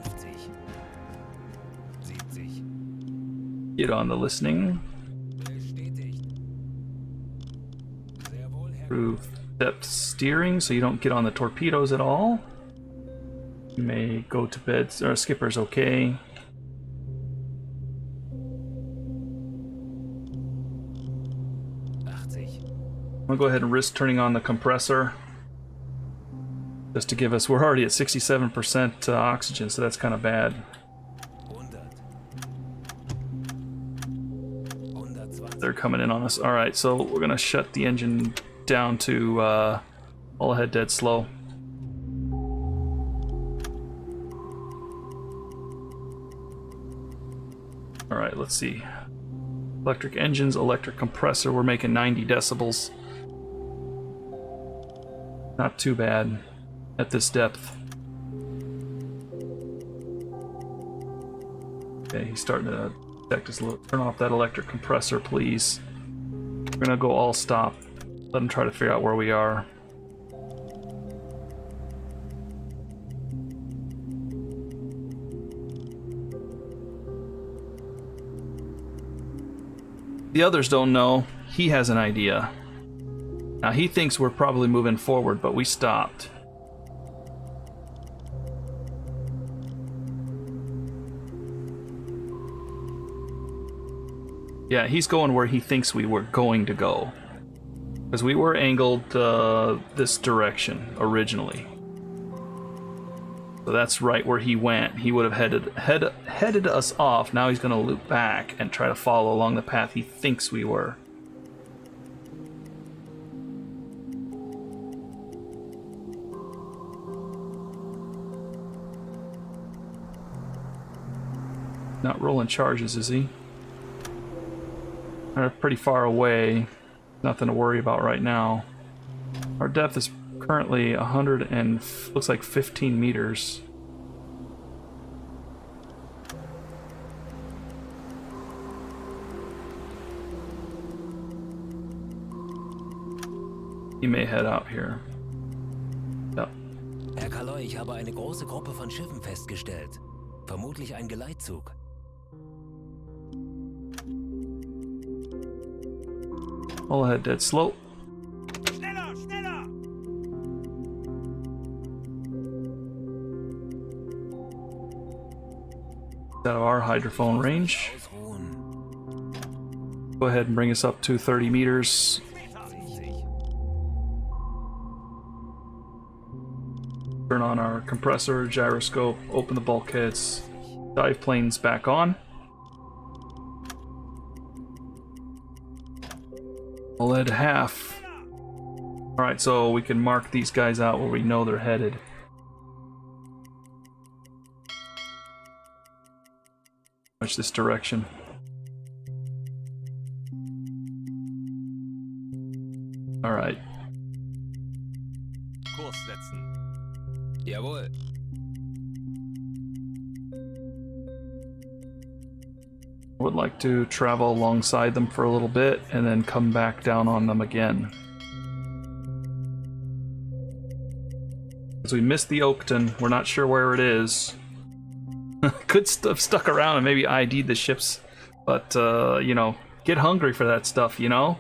50. 70. Get on the listening. Bestätigt. Sehr wohl, Herr Improve depth steering so you don't get on the torpedoes at all. You may go to bed. Or skipper's okay. I'll go ahead and risk turning on the compressor just to give us... We're already at 67% oxygen, so that's kind of bad. 100. 120. They're coming in on us. All right, so we're gonna shut the engine down to all ahead dead slow. All right, let's see. Electric engines, electric compressor. We're making 90 decibels. Not too bad at this depth. Okay, he's starting to detect us a little. Turn off that electric compressor, please. We're gonna go all stop. Let him try to figure out where we are. The others don't know. He has an idea. Now he thinks we're probably moving forward, but we stopped. Yeah, he's going where he thinks we were going to go. Because we were angled this direction originally. So that's right where he went. He would have headed us off. Now he's going to loop back and try to follow along the path he thinks we were. Not rolling charges, is he? They're pretty far away. Nothing to worry about right now. Our depth is currently 100 and looks like 15 meters. He may head out here. Yep. Herr Kaloy, ich habe eine große Gruppe von Schiffen festgestellt. Vermutlich ein Geleitzug. All ahead, dead slow. Schneller, schneller! Out of our hydrophone range. Ausruhen. Go ahead and bring us up to 30 meters. Turn on our compressor, gyroscope, open the bulkheads, dive planes back on. Lead half. Alright, so we can mark these guys out where we know they're headed. Watch this direction. Alright. Kurs setzen. Jawohl. Would like to travel alongside them for a little bit and then come back down on them again. As we missed the Oakton, we're not sure where it is. Could have stuck around and maybe ID'd the ships, but you know, get hungry for that stuff, you know?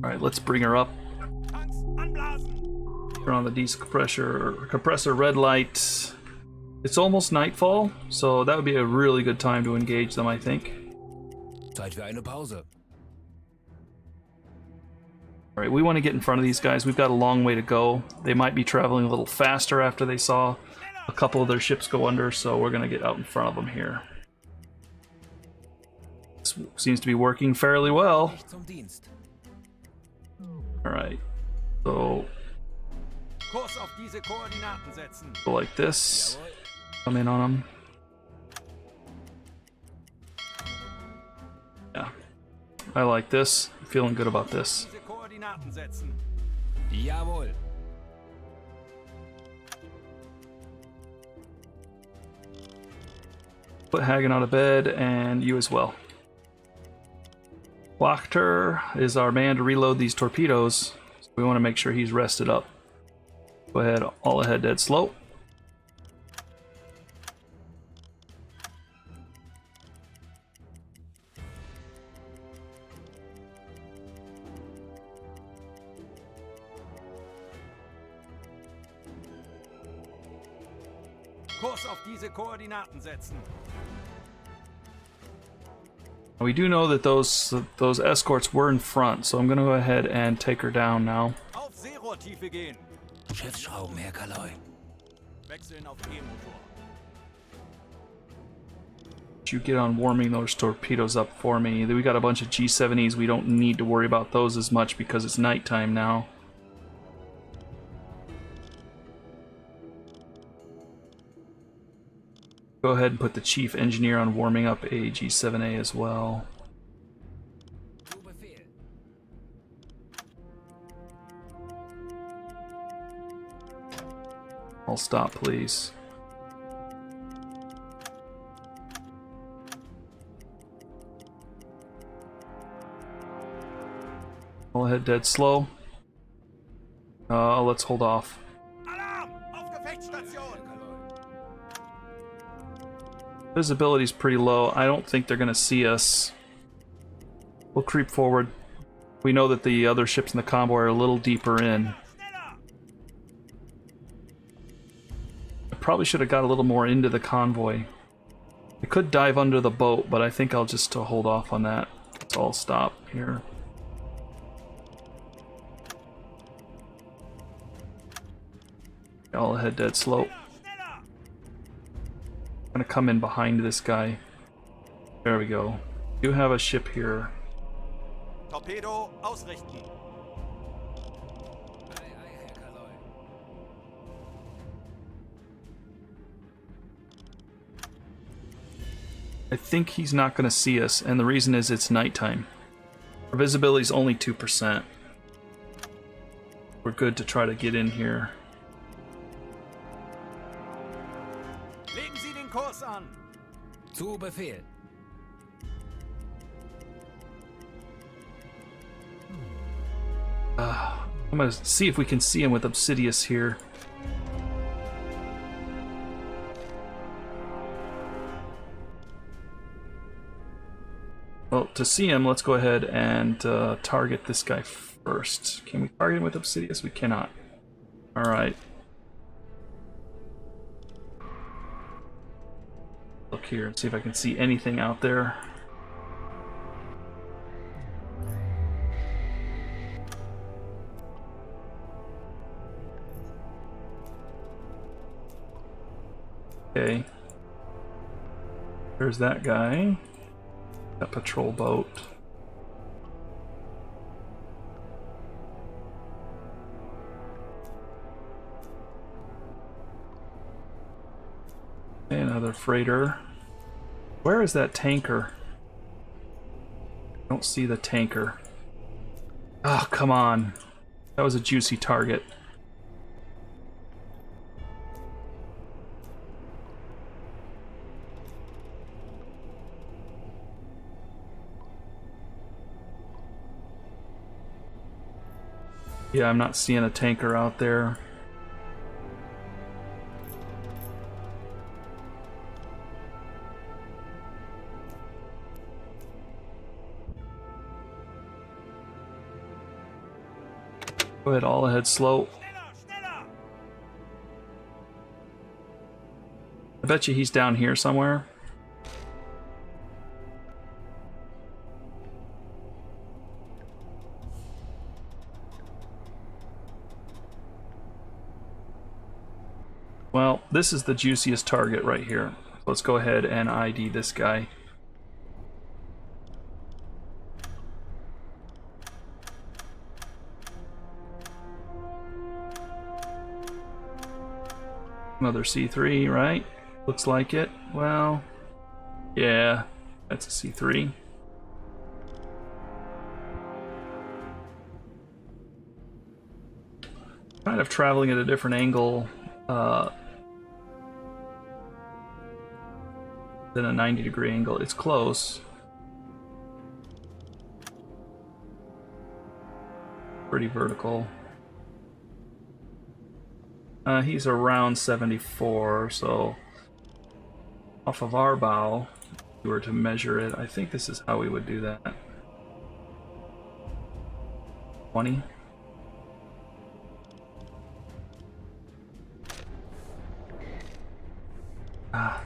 Alright, let's bring her up. Tanks anblasen! Turn on the diesel compressor red light. It's almost nightfall, so that would be a really good time to engage them, I think. Zeit für eine Pause. Alright, we want to get in front of these guys. We've got a long way to go. They might be traveling a little faster after they saw a couple of their ships go under, so we're going to get out in front of them here. This seems to be working fairly well. Zum Dienst. Alright, so Kurs auf diese Koordinaten setzen. go like this. Jawohl. Come in on them. Yeah, I like this. I'm feeling good about this. Diese Koordinaten setzen. Jawohl. Put Hagen out of bed, and you as well. Wachter is our man to reload these torpedoes. So we want to make sure he's rested up. Go ahead, all ahead, dead slow. Kurs auf diese Koordinaten setzen. We do know that those escorts were in front, so I'm going to go ahead and take her down now. Auf Seerohrtiefe gehen. Schiffsschrauben, Herr Kaloy. Wechseln auf E-Motor. You get on warming those torpedoes up for me. We got a bunch of G70s. We don't need to worry about those as much because it's nighttime now. Go ahead and put the chief engineer on warming up a G7A as well. Zu Befehl. I'll stop, please. All ahead dead slow. Let's hold off. Alarm! Auf Gefecht Lichtstation! Visibility's pretty low. I don't think they're gonna see us. We'll creep forward. We know that the other ships in the convoy are a little deeper in. I probably should have got a little more into the convoy. I could dive under the boat, but I think I'll just hold off on that. So I'll stop here. I'll head dead slow. I'm gonna come in behind this guy. There we go. Do have a ship here. Torpedo ausrichten. Aye, aye, Herr Kaloi. I think he's not gonna see us, and the reason is it's nighttime. Our visibility's only 2%. We're good to try to get in here. Legen Sie den Kurs an. Zu Befehl. I'm gonna see if we can see him with Obsidious here. Well, to see him, let's go ahead and target this guy first. Can we target him with Obsidious? We cannot. Alright. Look here and see if I can see anything out there. Okay. There's that guy. That patrol boat. Another freighter. Where is that tanker? I don't see the tanker. Oh, come on. That was a juicy target. Yeah, I'm not seeing a tanker out there. Go ahead, all ahead slow. I bet you he's down here somewhere. Well, this is the juiciest target right here. Let's go ahead and ID this guy. Another C3, right? Looks like it. Well, yeah, that's a C3. Kind of traveling at a different angle than a 90-degree angle. It's close. Pretty vertical. He's around 74, so off of our bow, if we were to measure it, I think this is how we would do that. 20.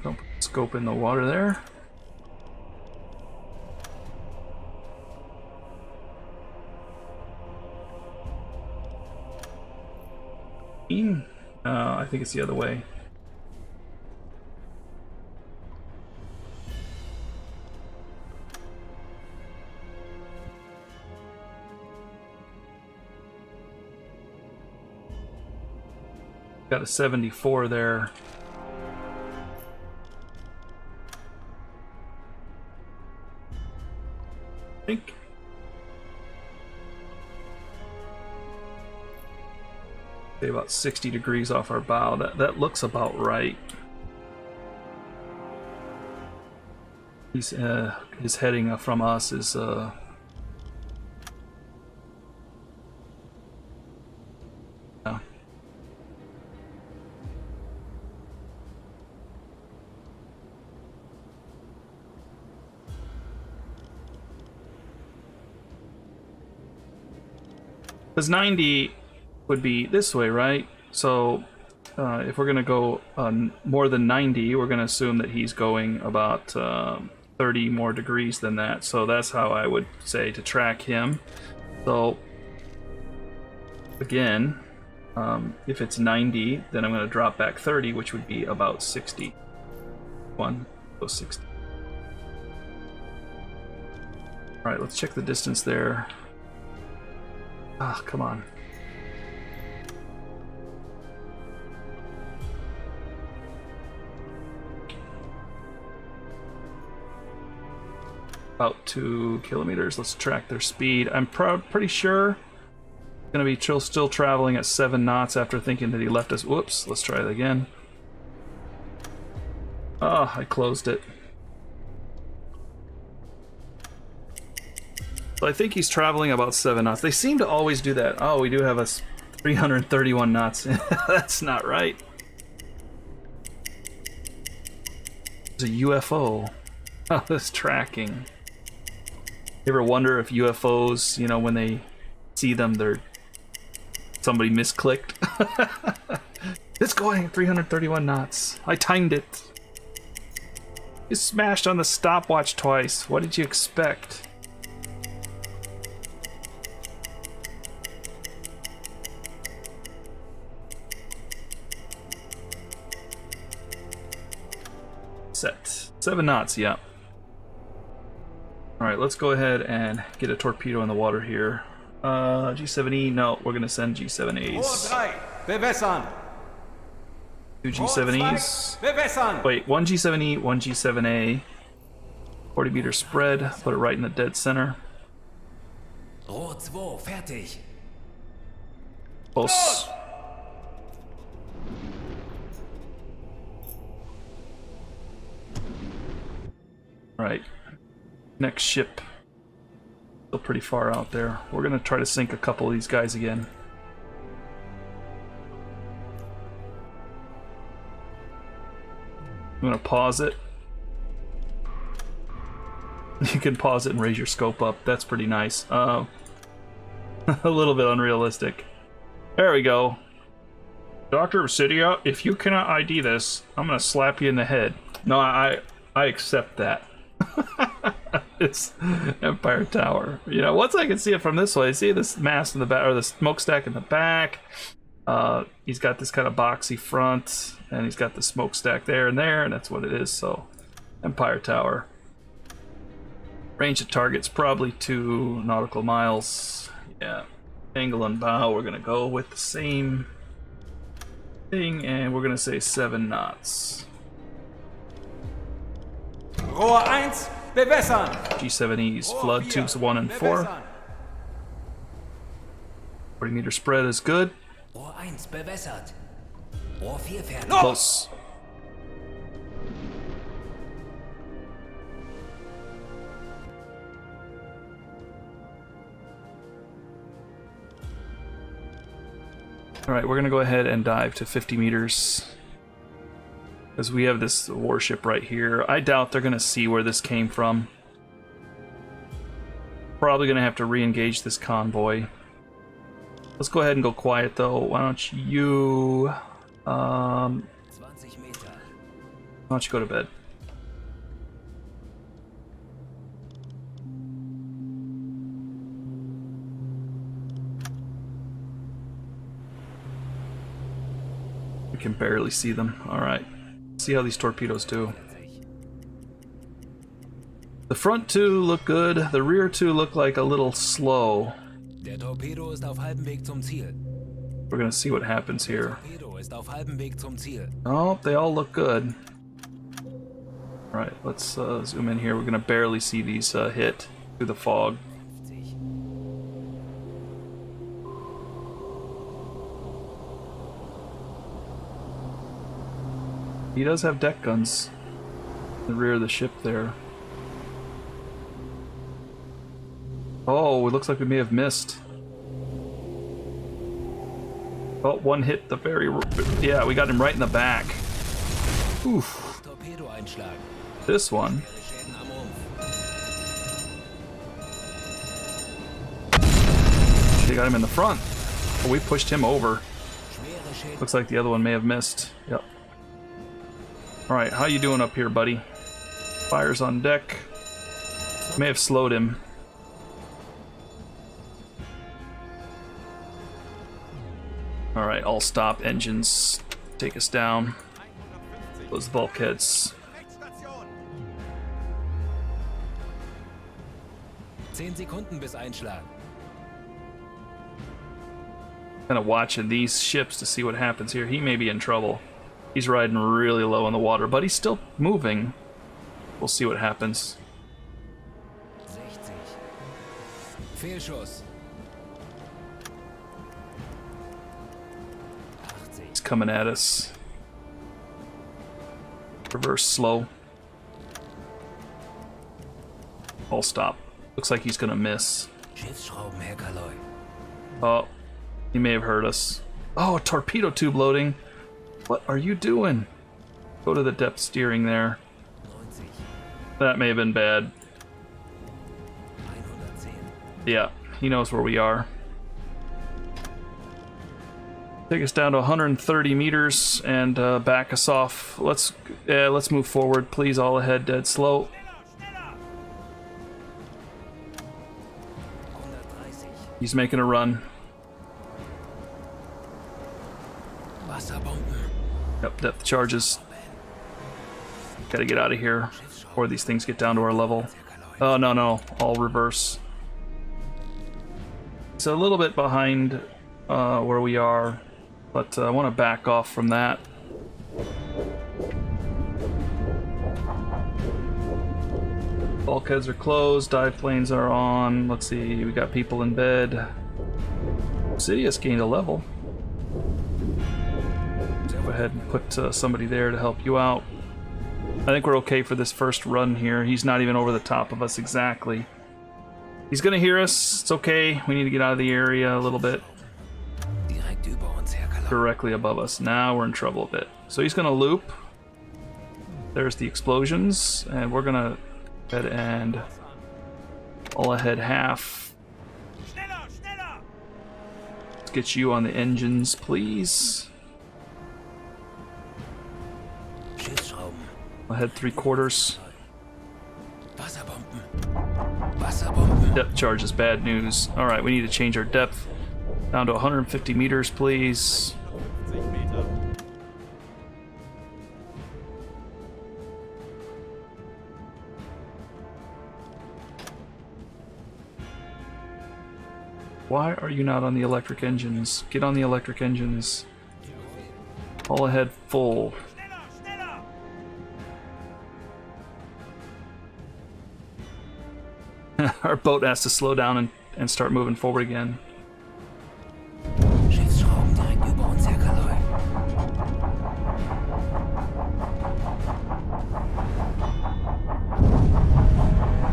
Don't put the scope in the water there. I think it's the other way. Got a 74 there. I think. Say about 60 degrees off our bow. That looks about right. He's his heading from us is Because 90 would be this way, right? So if we're going to go more than 90, we're going to assume that he's going about 30 more degrees than that. So that's how I would say to track him. So again, if it's 90, then I'm going to drop back 30, which would be about 60. 60. Alright, let's check the distance there. Ah, come on. About 2 kilometers. Let's track their speed. I'm pretty sure going to be still traveling at 7 knots after thinking that he left us. Whoops, let's try it again. Oh, I closed it. So I think he's traveling about 7 knots. They seem to always do that. Oh, we do have us 331 knots. That's not right. It's a UFO. Oh, this tracking. You ever wonder if UFOs, you know, when they see them, somebody misclicked? It's going 331 knots. I timed it. You smashed on the stopwatch twice. What did you expect? Set. 7 knots, yeah. Alright, let's go ahead and get a torpedo in the water here. G7E, no, we're gonna send G7As. Bewässern. 2 G7Es. Bewässern. Wait, 1 G7E, 1 G7A. 40 meter spread, put it right in the dead center. Rohr 2, fertig. Close. Right. Next ship. Still pretty far out there. We're gonna try to sink a couple of these guys again. I'm gonna pause it. You can pause it and raise your scope up. That's pretty nice. A little bit unrealistic. There we go. Dr. Obsidia, if you cannot ID this, I'm gonna slap you in the head. No, I accept that. It's Empire Tower. You know, once I can see it from this way, see this mast in the back, or the smokestack in the back. He's got this kind of boxy front, and he's got the smokestack there, and that's what it is. So, Empire Tower. Range of target's probably 2 nautical miles. Yeah. Angle and bow, we're gonna go with the same thing, and we're gonna say 7 knots. Rohr 1, bewässern. G7Es, flood tubes 1 and 4. 40 meter spread is good. Rohr 1, bewässert. Rohr 4, fertig. Close. Alright, we're gonna go ahead and dive to 50 meters. Because we have this warship right here. I doubt they're gonna see where this came from. Probably gonna have to re-engage this convoy. Let's go ahead and go quiet though. Why don't you... why don't you go to bed? We can barely see them. Alright. See how these torpedoes do. The front 2 look good. The rear 2 look like a little slow. Der Torpedo ist auf halbem Weg zum Ziel. We're gonna see what happens here. Torpedo ist auf halbem Weg zum Ziel. Oh, they all look good. Alright, let's zoom in here. We're gonna barely see these hit through the fog. He does have deck guns in the rear of the ship there. Oh, it looks like we may have missed. Oh, one hit the very... Yeah, we got him right in the back. Oof. Torpedoeinschlag. This one. Schäden am Rumpf. They got him in the front. Oh, we pushed him over. Looks like the other one may have missed. Yep. Alright, how you doing up here, buddy? Fires on deck. May have slowed him. Alright, all stop. Engines take us down. Those bulkheads. 10 Sekunden bis Einschlag. Kind of watching these ships to see what happens here. He may be in trouble. He's riding really low in the water, but he's still moving. We'll see what happens. 60. Fehlschuss. 80. He's coming at us. Reverse slow. All stop. Looks like he's gonna miss. Schiffsschrauben, Herr Kaloy. Oh, he may have hurt us. Oh, torpedo tube loading. What are you doing? Go to the depth steering there. 90. That may have been bad. 110. Yeah, he knows where we are. Take us down to 130 meters and back us off. Let's move forward, please. All ahead, dead slow. 130. He's making a run. Wasserbomben. Yep, depth charges. Gotta get out of here before these things get down to our level. Oh, no, all reverse. It's a little bit behind where we are, but I want to back off from that. Bulkheads are closed, dive planes are on. Let's see, we got people in bed. City has gained a level. Go ahead and put somebody there to help you out. I think we're okay for this first run here. He's not even over the top of us exactly. He's gonna hear us. It's okay. We need to get out of the area a little bit. Direkt über uns, Herr Kaloy. Directly above us. Now we're in trouble a bit. So he's gonna loop. There's the explosions, and we're gonna head and all ahead half. Let's get you on the engines, please. Schiffsschrauben. Ahead 3/4. Wasserbomben. Wasserbomben. Depth charge is bad news. Alright, we need to change our depth down to 150 meters, please. 50 Meter. Why are you not on the electric engines? Get on the electric engines. All ahead full. Our boat has to slow down and start moving forward again. Schiffsschrauben direkt über uns, Herr Kaloy.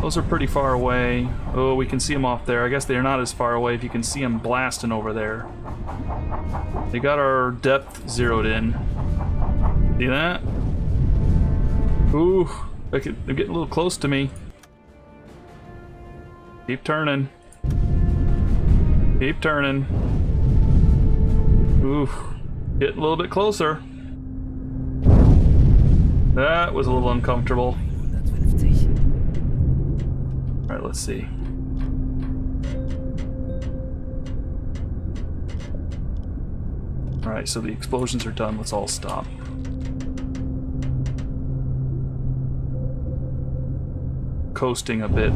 Those are pretty far away. Oh, we can see them off there. I guess they're not as far away if you can see them blasting over there. They got our depth zeroed in. See that? Ooh, they're getting a little close to me. Keep turning. Keep turning. Ooh, getting a little bit closer. That was a little uncomfortable. 150. Alright, let's see. Alright, so the explosions are done. Let's all stop. Coasting a bit.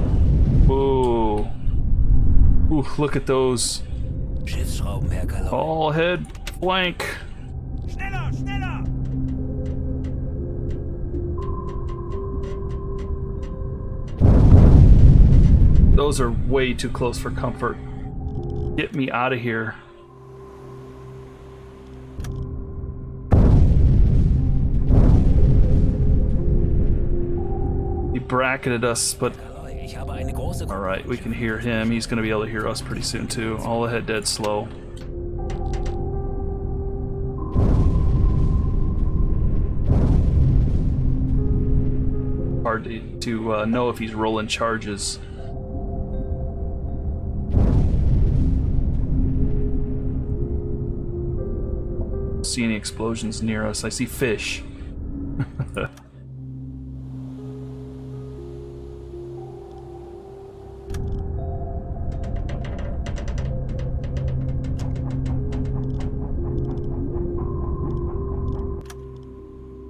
Whoa. Ooh, look at those. Schiffsschrauben, Herr Kaloy. All ahead flank. Schneller, schneller! Those are way too close for comfort. Get me out of here. He bracketed us, but Kaloy, ich habe eine große alright, we can hear him. He's going to be able to hear us pretty soon too. All ahead dead slow. Hard to know if he's rolling charges. see any explosions near us. I see fish.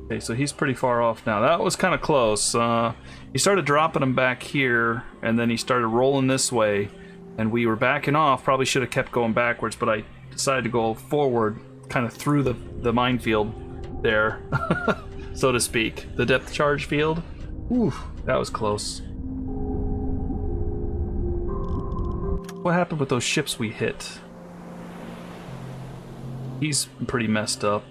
Okay, so he's pretty far off now. That was kind of close. He started dropping them back here, and then he started rolling this way, and we were backing off. Probably should have kept going backwards, but I decided to go forward, kind of through the minefield there, so to speak. The depth charge field. Ooh, that was close. What happened with those ships we hit? He's pretty messed up.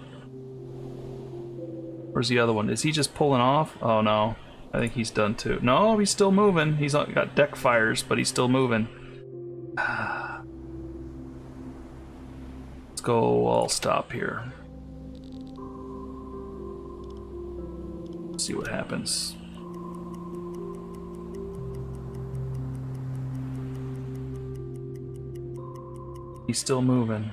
Where's the other one? Is he just pulling off? Oh no, I think he's done too. No, he's still moving. He's got deck fires, but he's still moving. Let's go all stop here. See what happens. He's still moving.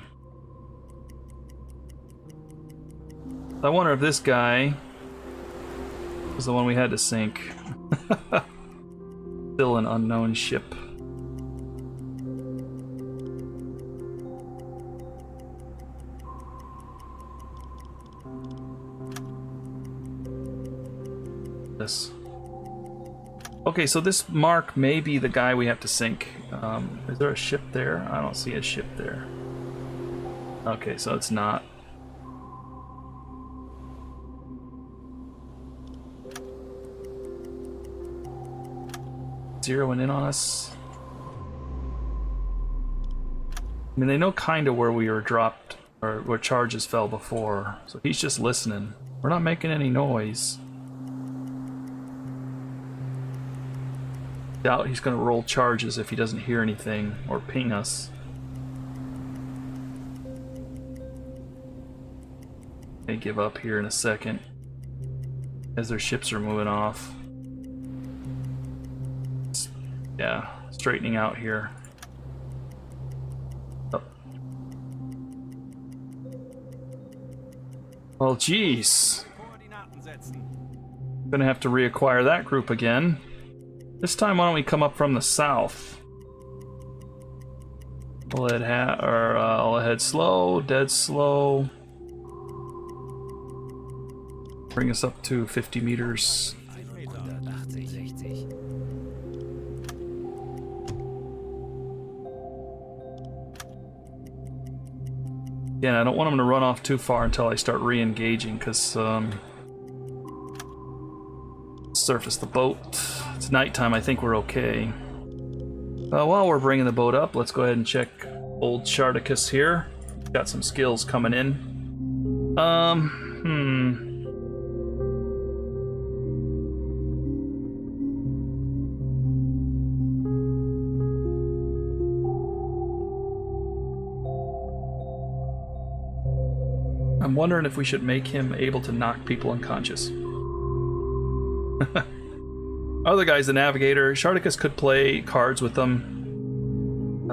I wonder if this guy was the one we had to sink. Still an unknown ship. This. Okay, so this mark may be the guy we have to sink. Is there a ship there? I don't see a ship there. Okay, so it's not. Zeroing in on us. I mean, they know kind of where we were dropped, or where charges fell before, so he's just listening. We're not making any noise. Doubt he's gonna roll charges if he doesn't hear anything or ping us. They give up here in a second as their ships are moving off. Yeah, straightening out here. Oh. Well, geez. Gonna have to reacquire that group again. This time, why don't we come up from the south? I'll head slow, dead slow. Bring us up to 50 meters. Again, I don't want them to run off too far until I start re-engaging, because surface the boat. It's nighttime, I think we're okay. While we're bringing the boat up, let's go ahead and check old Sharticus here. Got some skills coming in. I'm wondering if we should make him able to knock people unconscious. Other guy's the navigator. Sharticus could play cards with them.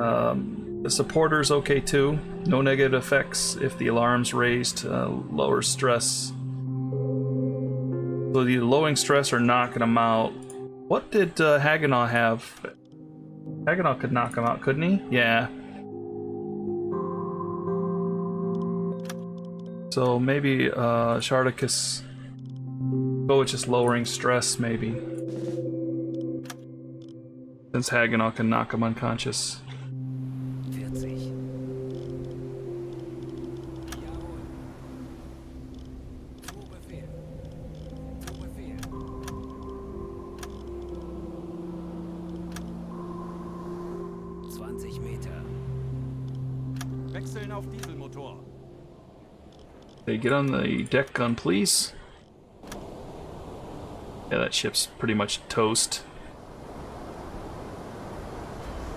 The supporter's okay too. No negative effects if the alarm's raised. Lower stress. So either lowering stress or knocking them out. What did Hagginaw have? Hagginaw could knock him out, couldn't he? Yeah. So maybe Sharticus go with just lowering stress, maybe. Since Hagginaw can knock him unconscious. 40. 20 Meter. Wechseln auf Dieselmotor. They get on the deck gun, please. Yeah, that ship's pretty much toast.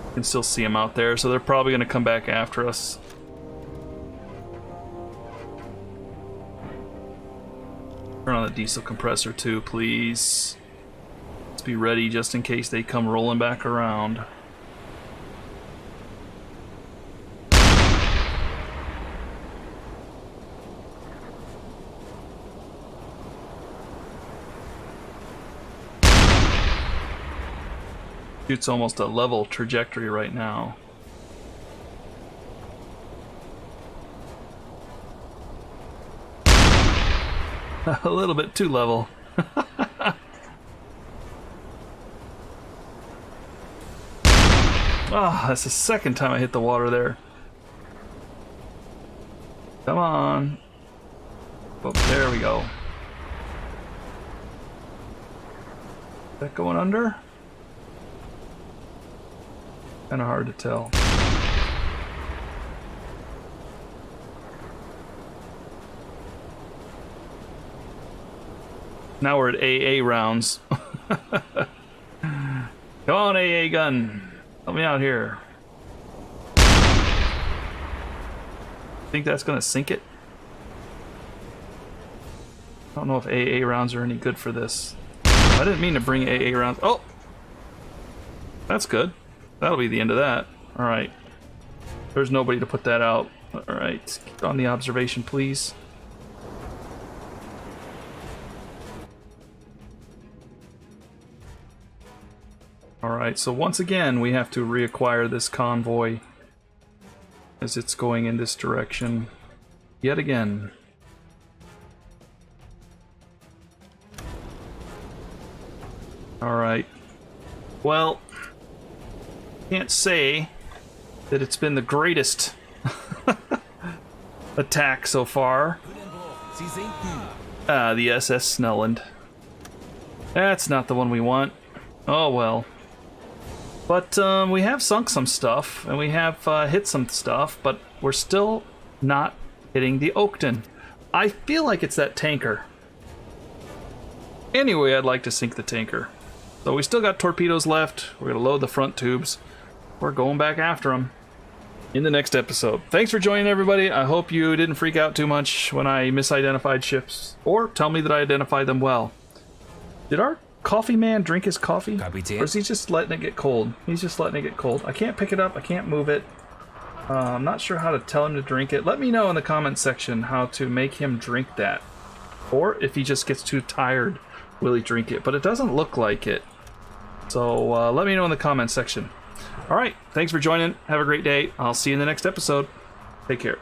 You can still see them out there, so they're probably going to come back after us. Turn on the diesel compressor too, please. Let's be ready just in case they come rolling back around. It's almost a level trajectory right now. A little bit too level. Oh, that's the second time I hit the water there. Come on. Oh, there we go. Is that going under? Kind of hard to tell. Now we're at AA rounds. Come on, AA gun. Help me out here. Think that's gonna sink it? I don't know if AA rounds are any good for this. I didn't mean to bring AA rounds. Oh! That's good. That'll be the end of that. Alright. There's nobody to put that out. Alright. Keep on the observation, please. Alright, so once again, we have to reacquire this convoy as it's going in this direction yet again. Alright. Well, can't say that it's been the greatest attack so far. The SS Snelland. That's not the one we want. Oh well. But we have sunk some stuff, and we have hit some stuff, but we're still not hitting the Oakton. I feel like it's that tanker. Anyway, I'd like to sink the tanker. So we still got torpedoes left. We're going to load the front tubes. We're going back after them in the next episode. Thanks for joining, everybody. I hope you didn't freak out too much when I misidentified ships, or tell me that I identified them well. Did our coffee man drink his coffee? Or is he just letting it get cold? He's just letting it get cold. I can't pick it up. I can't move it. I'm not sure how to tell him to drink it. Let me know in the comment section how to make him drink that. Or if he just gets too tired, will he drink it? But it doesn't look like it. So let me know in the comment section. Alright, thanks for joining. Have a great day. I'll see you in the next episode. Take care.